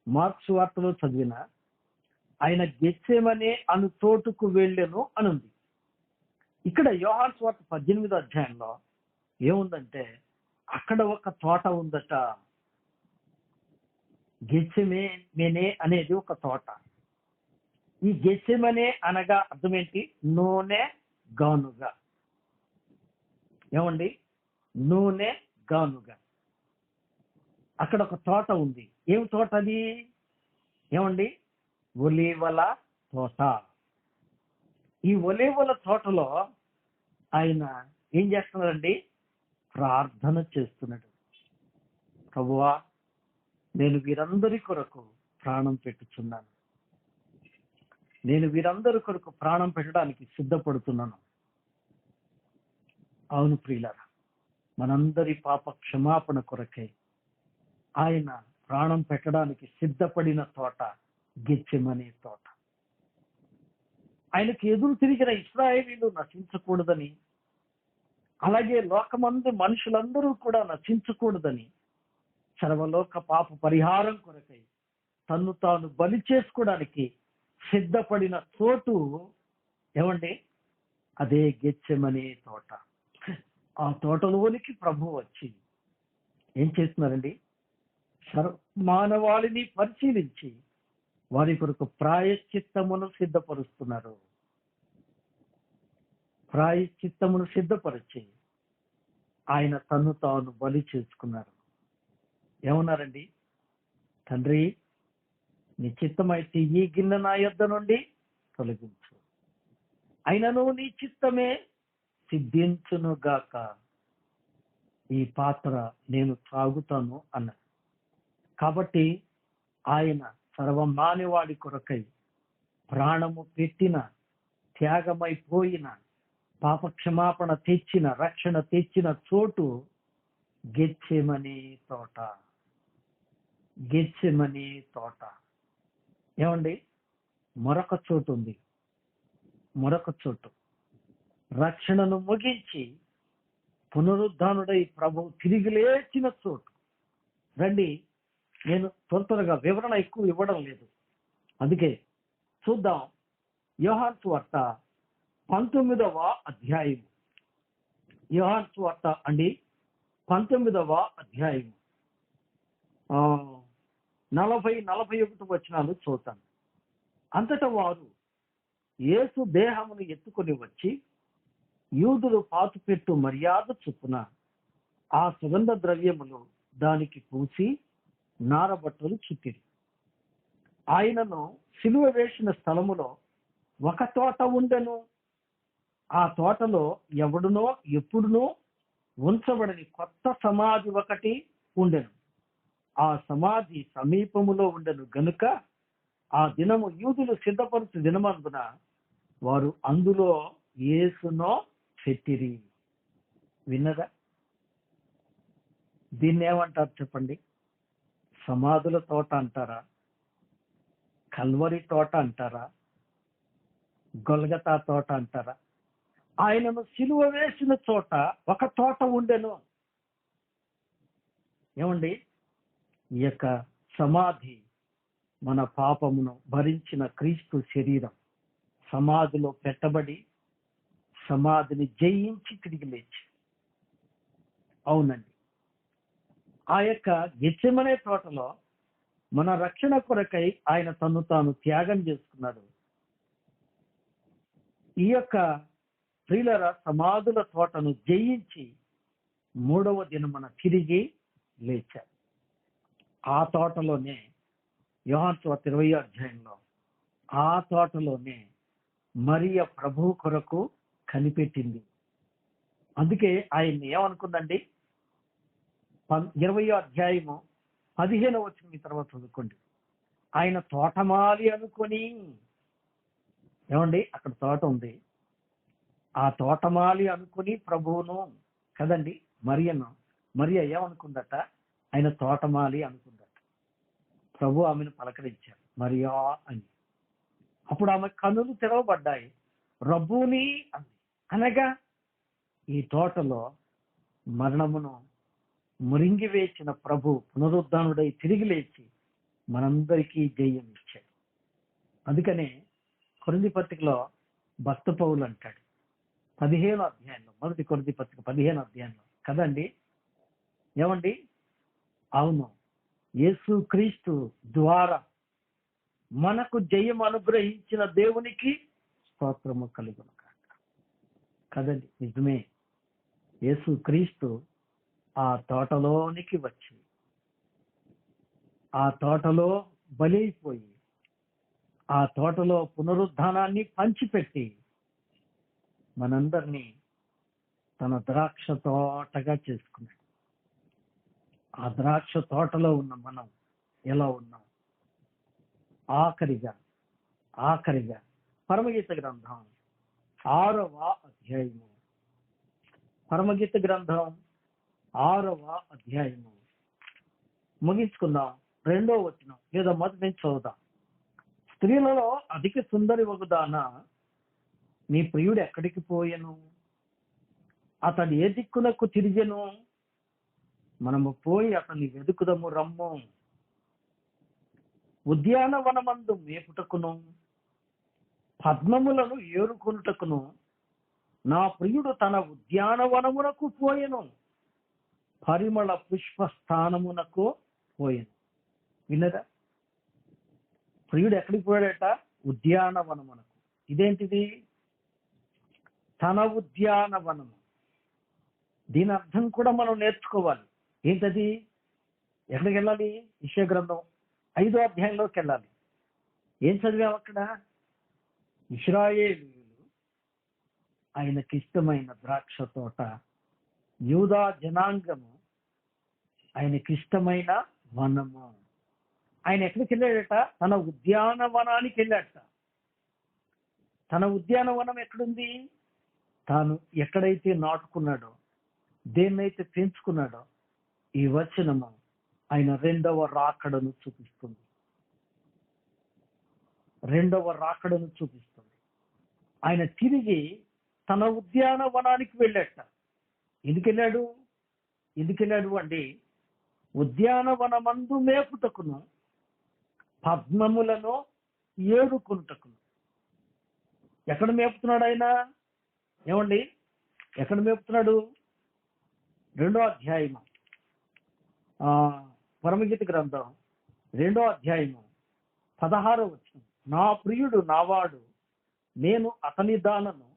మార్కు సువార్తలో చదివిన ఆయన గెత్సేమనే అను చోటుకు వెళ్ళెను అనుంది. ఇక్కడ యోహాను సువార్త 18వ అధ్యాయంలో ఏముందంటే అక్కడ ఒక తోట ఉందట. గెత్సెమనే అనేది ఒక తోట. ఈ గెత్సెమనే అనగా అర్థం ఏంటి? నూనె గానుగా. ఏమండి? నూనె గానుగా. అక్కడ ఒక తోట ఉంది. ఏం తోట అది? ఏమండి? ఒలీవల తోట. ఈ ఒలీవల తోటలో ఆయన ఏం చేస్తున్నాడండి? ప్రార్థన చేస్తున్నాడు. ప్రభువా, నేను వీరందరి కొరకు ప్రాణం పెట్టుచున్నాను. నేను వీరందరి కొరకు ప్రాణం పెట్టడానికి సిద్ధపడుతున్నాను. అవును ప్రియులారా, మనందరి పాప క్షమాపణ కొరకై ఆయన ప్రాణం పెట్టడానికి సిద్ధపడిన తోట గెత్సెమనే తోట. ఆయనకు ఎదురు తిరిగిన ఇశ్రాయేలీయులు నశించకూడదని, అలాగే లోకమందు మనుషులందరూ కూడా నశించకూడదని, సర్వలోక పాప పరిహారం కొరకై తన్ను తాను బలి చేసుకోవడానికి సిద్ధపడిన చోటు ఏమండి? అదే గెత్సెమనే తోట. ఆ తోటలోనికి ప్రభు వచ్చి ఏం చేస్తున్నారండి? మానవాళిని పరిశీలించి వారి కొరకు ప్రాయశ్చిత్తమును సిద్ధపరుస్తున్నారు. ప్రాయశ్చిత్తమును సిద్ధపరిచి ఆయన తన్ను తాను బలి చేసుకున్నారు. ఏమన్నారండి? తండ్రి, నీ చిత్తమైతే ఈ గిన్నె నా యొద్ద నుండి తొలగించు, అయినను నీ చిత్తమే సిద్ధించునుగాక, ఈ పాత్ర నేను త్రాగుతాను అన్నారు. కాబట్టి ఆయన సర్వమానవాడి కొరకై ప్రాణము పెట్టిన, త్యాగమైపోయిన, పాప క్షమాపణ తెచ్చిన, రక్షణ తెచ్చిన చోటు గెత్సెమనే తోట. గెత్సెమనే తోట. ఏమండి? మరొక చోటు ఉంది. మరొక చోటు రక్షణను ముగించి పునరుద్ధానుడై ప్రభు తిరిగి లేచిన చోటు. రండి, నేను త్వరగా వివరణ ఎక్కువ ఇవ్వడం లేదు, అందుకే చూద్దాం. యోహాను సువార్త 19వ అధ్యాయం. యోహాను సువార్త అండి 19వ అధ్యాయం 40-41 వచనాలు చూద్దాం. అంతటా వారు యేసు దేహమును ఎత్తుకొని వచ్చి యూదులు పాతుపెట్టు మర్యాద చొప్పున ఆ సుగంధ ద్రవ్యములు దానికి పూసి నారబట్టలు చుట్టిరి. ఆయనను సిలువ వేసిన స్థలములో ఒక తోట ఉండెను. ఆ తోటలో ఎవడునో ఎప్పుడునో ఉంచబడని కొత్త సమాధి ఒకటి ఉండెను. ఆ సమాధి సమీపములో ఉండెను గనుక ఆ దినము యూదులు సిద్ధపరచు దినమందున వారు అందులో యేసును పెట్టిరి. విన్నదా? దీన్ని ఏమంటారు చెప్పండి? సమాధుల తోట అంటారా? కల్వరి తోట అంటారా? గొల్గతా తోట అంటారా? ఆయనను సిలువ వేసిన చోట ఒక తోట ఉండెను. ఏమండి? ఈ యొక్క సమాధి మన పాపమును భరించిన క్రీస్తు శరీరం సమాధిలో పెట్టబడి సమాధిని జయించి తిరిగి లేచి. అవునండి, ఆ యొక్క గెత్సెమనే తోటలో మన రక్షణ కొరకై ఆయన తను తాను త్యాగం చేసుకున్నాడు. ఈ యొక్క ప్రియులర సమాధుల తోటను జయించి 3వ దినమున తిరిగి లేచారు. ఆ తోటలోనే యోహాను సువార్త 20వ అధ్యాయంలో ఆ తోటలోనే మరియ ప్రభువు కొరకు కనిపెట్టింది. అందుకే ఆయన్ని ఏమనుకుందండి? 20వ అధ్యాయము 15వ వచనం తర్వాత చదువుకోండి. ఆయన తోటమాలి అనుకొని, ఏమండి అక్కడ తోట ఉంది, ఆ తోటమాలి అనుకుని ప్రభువును కదండి మరియ ఏమనుకుందట? ఆయన తోటమాలి అనుకుందట. ప్రభు ఆమెను పలకరించారు మరియా అని. అప్పుడు ఆమె కన్నులు తెరవబడ్డాయి. రబ్బూని అంది. అనగా ఈ తోటలో మరణమును మురింగి వేసిన ప్రభు పునరుద్ధానుడై తిరిగి లేచి మనందరికీ జయం ఇచ్చాడు. అందుకనే కొరింథీ పత్రికలో భక్త పౌలు అంటాడు 15వ అధ్యాయంలో, మొదటి కొరింథీ పత్రిక 15వ అధ్యాయంలో కదండి, ఏమండి? అవును, యేసు క్రీస్తు ద్వారా మనకు జయం అనుగ్రహించిన దేవునికి స్తోత్రము కలుగును కాక. కదండి, నిజమే. యేసు క్రీస్తు ఆ తోటలోనికి వచ్చి ఆ తోటలో బలైపోయి ఆ తోటలో పునరుద్ధానాన్ని పంచిపెట్టి మనందరినీ తన ద్రాక్ష తోటగా చేసుకున్నాడు. ఆ ద్రాక్ష తోటలో ఉన్న మనం ఎలా ఉన్నాం? ఆఖరిగా పరమగీత గ్రంథం 6వ అధ్యాయము. పరమగీత గ్రంథం 6వ అధ్యాయము ముగించుకుందాం. 2వ వచనం లేదా మొదటి నుంచి చదువుదాం. స్త్రీలలో అధిక సుందరి వగుదాన, నీ ప్రియుడు ఎక్కడికి పోయెను? అతడు ఏ దిక్కునకు తిరిగెను? మనము పోయి అతన్ని వెతుకుదము రమ్ము. ఉద్యానవనమందు మేపుటకును పద్మములను ఏరుకొనుటకును నా ప్రియుడు తన ఉద్యానవనమునకు పోయెను, పరిమళ పుష్ప స్థానమునకు పోయెను. విన్నరా? ప్రియుడు ఎక్కడికి పోయాడట? ఉద్యానవనమునకు. ఇదేంటిది? తన ఉద్యానవనము. దీని అర్థం కూడా మనం నేర్చుకోవాలి. ఏంటది? ఎక్కడికి వెళ్ళాలి? యెషయా గ్రంథం 5వ అధ్యాయంలోకి వెళ్ళాలి. ఏం చదివాం అక్కడ? ఇశ్రాయేలీయులు ఆయనకిష్టమైన ద్రాక్ష తోట, యూదా జనాంగము ఆయనకిష్టమైన వనము. ఆయన ఎక్కడికి వెళ్ళాడట? తన ఉద్యానవనానికి వెళ్ళాడట. తన ఉద్యానవనం ఎక్కడుంది? తాను ఎక్కడైతే నాటుకున్నాడో, దేన్నైతే పెంచుకున్నాడో, ఈ వచనము ఆయన రెండవ రాకడను చూపిస్తుంది. ఆయన తిరిగి తన ఉద్యానవనానికి వెళ్ళాట. ఎందుకు వెళ్ళాడు అండి? ఉద్యానవనమందు మేపుటకును పద్మములను ఏరుకుంటకును. ఎక్కడ మేపుతున్నాడు ఆయన? ఏమండి, ఎక్కడ మేపుతున్నాడు? 2వ అధ్యాయము పరమగీత గ్రంథం 2వ అధ్యాయము 16వ వచనం. నా ప్రియుడు నావాడు, నేను అతని దానను,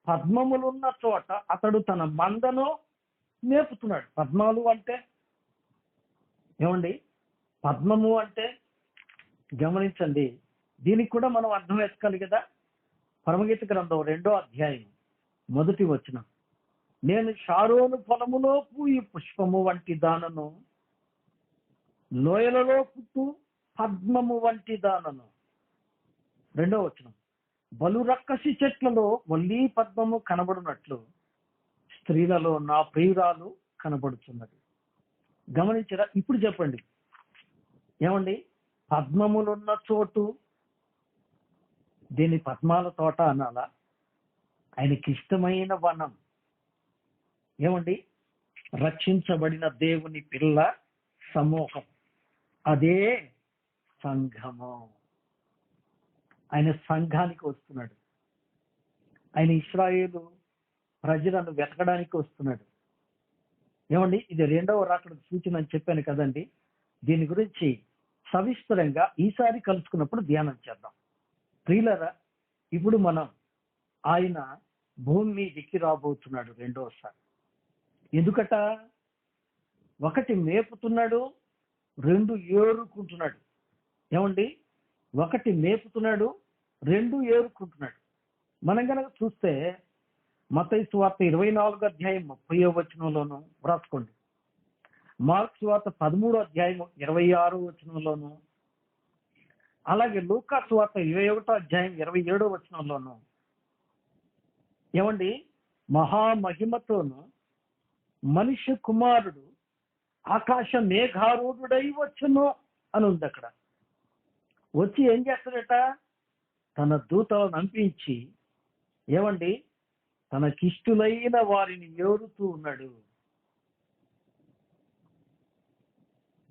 పద్మములున్న చోట అతడు తన మందను మేపుతున్నాడు. పద్మాలు అంటే ఏమండి? పద్మము అంటే గమనించండి, దీనికి కూడా మనం అర్థం వేసుకోవాలి కదా. పరమగీత గ్రంథం 2వ అధ్యాయం మొదటి వచనం. నేను షారోను పొలములో పూయి పుష్పము వంటి దానను, లోయలలో పుట్టు పద్మము వంటి దానను. 2వ వచనం. బలు రక్కసి చెట్లలో వల్లీ పద్మము కనబడినట్లు స్త్రీలలో నా ప్రియురాలు కనబడుతున్నది. గమనించరా? ఇప్పుడు చెప్పండి, ఏమండి? పద్మములున్న చోటు, దీన్ని పద్మాల తోట అనాలా? ఆయనకి ఇష్టమైన వనం. ఏమండి? రక్షించబడిన దేవుని పిల్ల సమూహం, అదే సంఘము. ఆయన సంఘానికి వస్తున్నాడు. ఆయన ఇశ్రాయేలు ప్రజలను వెతకడానికి వస్తున్నాడు. ఏమండి? ఇది రెండవ రాకడ సూచన అని చెప్పాను కదండి. దీని గురించి సవిస్తరంగా ఈసారి కలుసుకున్నప్పుడు ధ్యానం చేద్దాం. ప్రియులారా, ఇప్పుడు మనం ఆయన భూమి మీదికి రాబోతున్నాడు రెండోసారి. ఎందుకట? 1 మేపుతున్నాడు, 2 ఏరుకుంటున్నాడు. ఏమండి? 1 మేపుతున్నాడు, 2 ఏరుకుంటున్నాడు. మనం కనుక చూస్తే మత్తయి సువార్త 24వ అధ్యాయం 30వ వచనంలోను వ్రాసుకోండి. మార్కు సువార్త 13వ అధ్యాయం 26వ వచనంలోను, అలాగే లూకా సువార్త 21వ అధ్యాయం 27వ వచనంలోను, ఏమండి? మహామహిమతోను మనిషి కుమారుడు ఆకాశ మేఘారూఢుడై వచ్చును అని ఉంది అక్కడ. వచ్చి ఏం చేస్తాడట? తన దూతలను పంపించి, ఏమండి, తనకిష్టులైన వారిని ఏరుతూ ఉన్నాడు.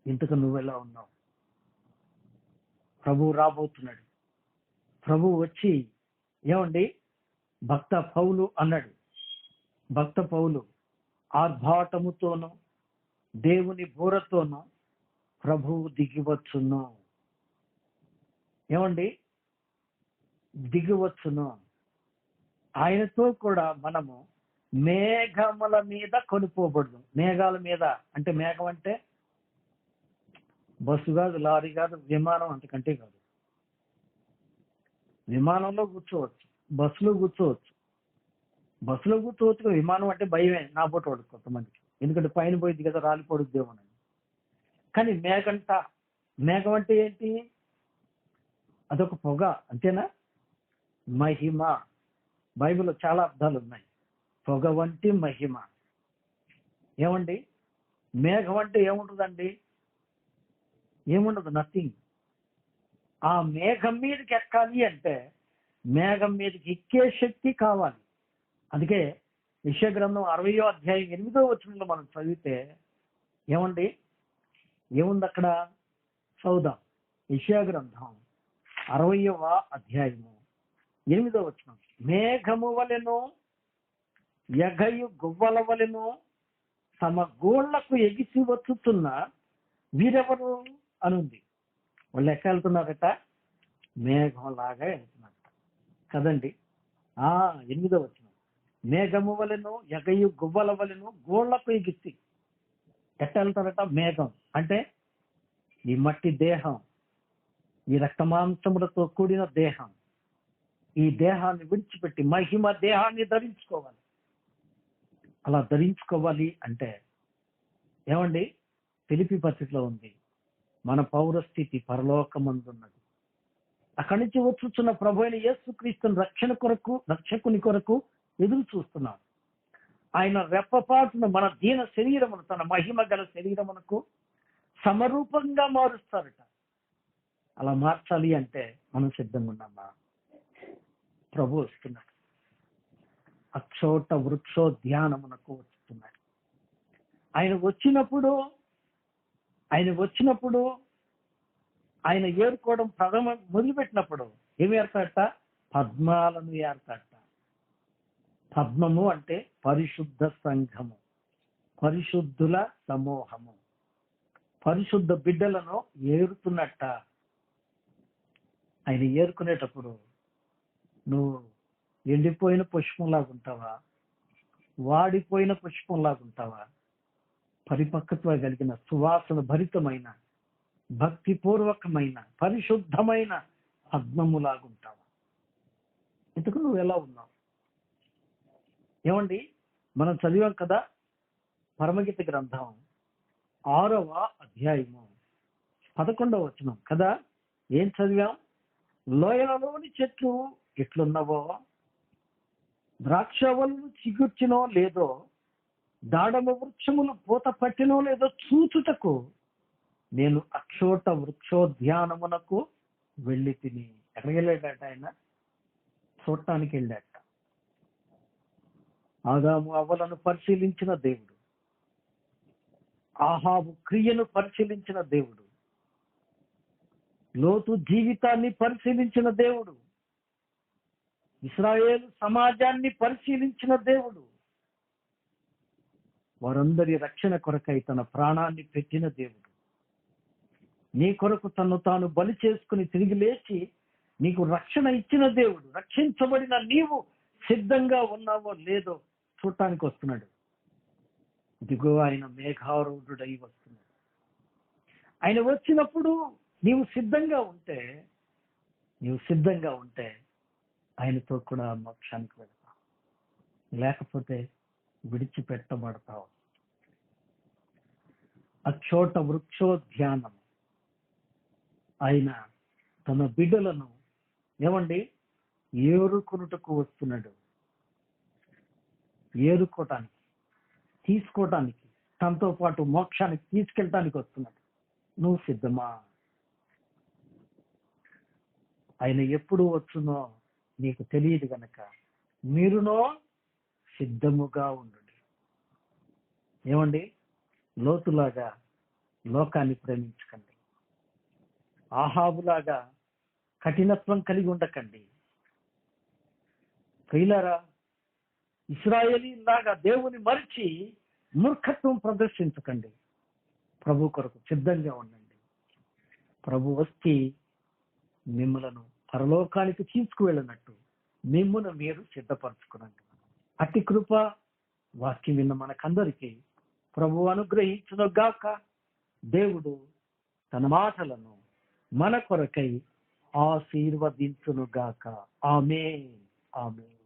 ఇంతకు నువ్వెలా ఉన్నావు? ప్రభు రాబోతున్నాడు. ప్రభు వచ్చి, ఏమండి, భక్త పౌలు అన్నాడు. భక్త పౌలు ఆర్భాటముతోనూ దేవుని బూరతోనూ ప్రభువు దిగివచ్చును. ఏమండి? దిగివచ్చును. ఆయనతో కూడా మనము మేఘముల మీద కొనుక్కోబడదు. మేఘాల మీద అంటే, మేఘం అంటే బస్సు కాదు, లారీ కాదు, విమానం, అంతకంటే కాదు. విమానంలో కూర్చోవచ్చు, బస్సులో కూర్చోవచ్చు. బస్సులో కూర్చోవచ్చు, విమానం అంటే భయమే నా పోటీ కొంతమందికి. ఎందుకంటే పైన పోయింది కదా, రాలిపోడుద్దేమోనని. కానీ మేఘం అంటే ఏంటి? అదొక పొగ, అంతేనా? మహిమ, బైబిల్లో చాలా అర్థాలు ఉన్నాయి. పొగ వంటి మహిమ. ఏమండి, మేఘం అంటే ఏముంటుందండి? ఏముండదు, నథింగ్. ఆ మేఘం మీదకి ఎక్కాలి అంటే మేఘం మీదకి ఎక్కే శక్తి కావాలి. అందుకే యెషయా గ్రంథం 60వ అధ్యాయం 8వ వచనంలో మనం చదివితే ఏమండి, ఏముంది అక్కడ? చదువుదాం. యెషయా గ్రంథం 60వ అధ్యాయము 8వ వచనం. మేఘము వలెను ఎగయు గువ్వల వలెను తమ గోళ్లకు ఎగిసి వచ్చుతున్న వీరెవరు అనుంది. వాళ్ళు ఎక్క వెళ్తున్నారట? మేఘం లాగా వెళ్తున్నారట కదండి. 8వ వచనం. మేఘము వలెను ఎగయు గువ్వల వలెను గోళ్లకు ఎగిసి. ఎట్ట వెళ్తారట? మేఘం అంటే ఈ మట్టి దేహం, ఈ రక్తమాంసములతో కూడిన దేహం, ఈ దేహాన్ని విడిచిపెట్టి మహిమ దేహాన్ని ధరించుకోవాలి. అలా ధరించుకోవాలి అంటే ఏమండి, ఫిలిప్పీ పత్రికలో ఉంది, మన పౌరస్థితి పరలోకమందున్నది. అక్కడి నుంచి వచ్చుచున్న ప్రభు అయిన యేసుక్రీస్తుని రక్షకుని కొరకు ఎదురు చూస్తున్నాం. ఆయన రెప్పపాటున మన దీన శరీరమును తన మహిమ గల శరీరమునకు సమరూపంగా మారుస్తారట. అలా మార్చాలి అంటే మనం సిద్ధంగా ఉన్నామా? ప్రభు వస్తున్నాడు. అక్షోట వృక్షో ధ్యానమునకు వస్తున్నాడు. ఆయన వచ్చినప్పుడు ఆయన ఏరుకోవడం మొదలుపెట్టినప్పుడు ఏమి ఏర్తాడట? పద్మాలను ఏర్తాడట. పద్మము అంటే పరిశుద్ధ సంఘము, పరిశుద్ధుల సమూహము, పరిశుద్ధ బిడ్డలను ఏరుతున్నట్ట. ఆయన ఏరుకునేటప్పుడు నువ్వు ఎండిపోయిన పుష్పంలాగా ఉంటావా? వాడిపోయిన పుష్పంలాగా ఉంటావా? పరిపక్వత కలిగిన సువాసన భరితమైన భక్తిపూర్వకమైన పరిశుద్ధమైన పద్మములాగుంటావా? ఇంతకు నువ్వు ఎలా ఉన్నావు? ఏమండి, మనం చదివాం కదా పరమగీత గ్రంథం 6వ అధ్యాయము 11వ వచనం కదా. ఏం చదివాం? లోయలలోని చెట్లు ఎట్లున్నవో, ద్రాక్షవల్లు చిగుర్చినో లేదో, దాడమ వృక్షములు పూత పట్టినో లేదో చూచుటకు నేను అక్షోట వృక్షోద్యానమునకు వెళ్ళి తిని. ఎక్కడికి వెళ్ళాడట ఆయన? చూడటానికి వెళ్ళాట. ఆదాము అవ్వలను పరిశీలించిన దేవుడు, ఆహాబు క్రియను పరిశీలించిన దేవుడు, లోతు జీవితాన్ని పరిశీలించిన దేవుడు, ఇశ్రాయేలు సమాజాన్ని పరిశీలించిన దేవుడు, వారందరి రక్షణ కొరకై తన ప్రాణాన్ని పెట్టిన దేవుడు, నీ కొరకు తను తాను బలి చేసుకుని తిరిగి లేచి నీకు రక్షణ ఇచ్చిన దేవుడు. రక్షించబడిన నీవు సిద్ధంగా ఉన్నావో లేదో చూడటానికి వస్తున్నాడు. ఇదిగో ఆయన మేఘారూఢుడై వస్తున్నాడు. ఆయన వచ్చినప్పుడు నీవు సిద్ధంగా ఉంటే ఆయనతో కూడా మోక్షానికి వెళ్తావు, లేకపోతే విడిచిపెట్టబడతావు. అక్షోట వృక్షోద్యానం. ఆయన తన బిడ్డలను ఏమండి ఏరుకొనుటకు వస్తున్నాడు. ఏరుకోవటానికి, తీసుకోవటానికి, తనతో పాటు మోక్షానికి తీసుకెళ్ళటానికి వస్తున్నాడు. నువ్వు సిద్ధమా? ఆయన ఎప్పుడు వచ్చునో నీకు తెలియదు గనక మీరునో సిద్ధముగా ఉండండి. ఏమండి, లోతులాగా లోకాన్ని ప్రేమించకండి, ఆహాబులాగా కఠినత్వం కలిగి ఉండకండి. ప్రియులారా, ఇశ్రాయేలీలాగా దేవుని మరిచి మూర్ఖత్వం ప్రదర్శించకండి. ప్రభు కొరకు సిద్ధంగా ఉండండి. ప్రభు వచ్చి మిమ్మలను పరలోకానికి తీసుకువెళ్ళినట్టు మిమ్మును మీరు సిద్ధపరచుకునండి. అతి కృప వాక్యం విన్న మనకందరికీ ప్రభు అనుగ్రహించును గాక. దేవుడు తన మాటలను మన కొరకై ఆశీర్వదించును గాక. ఆమేన్. ఆమేన్.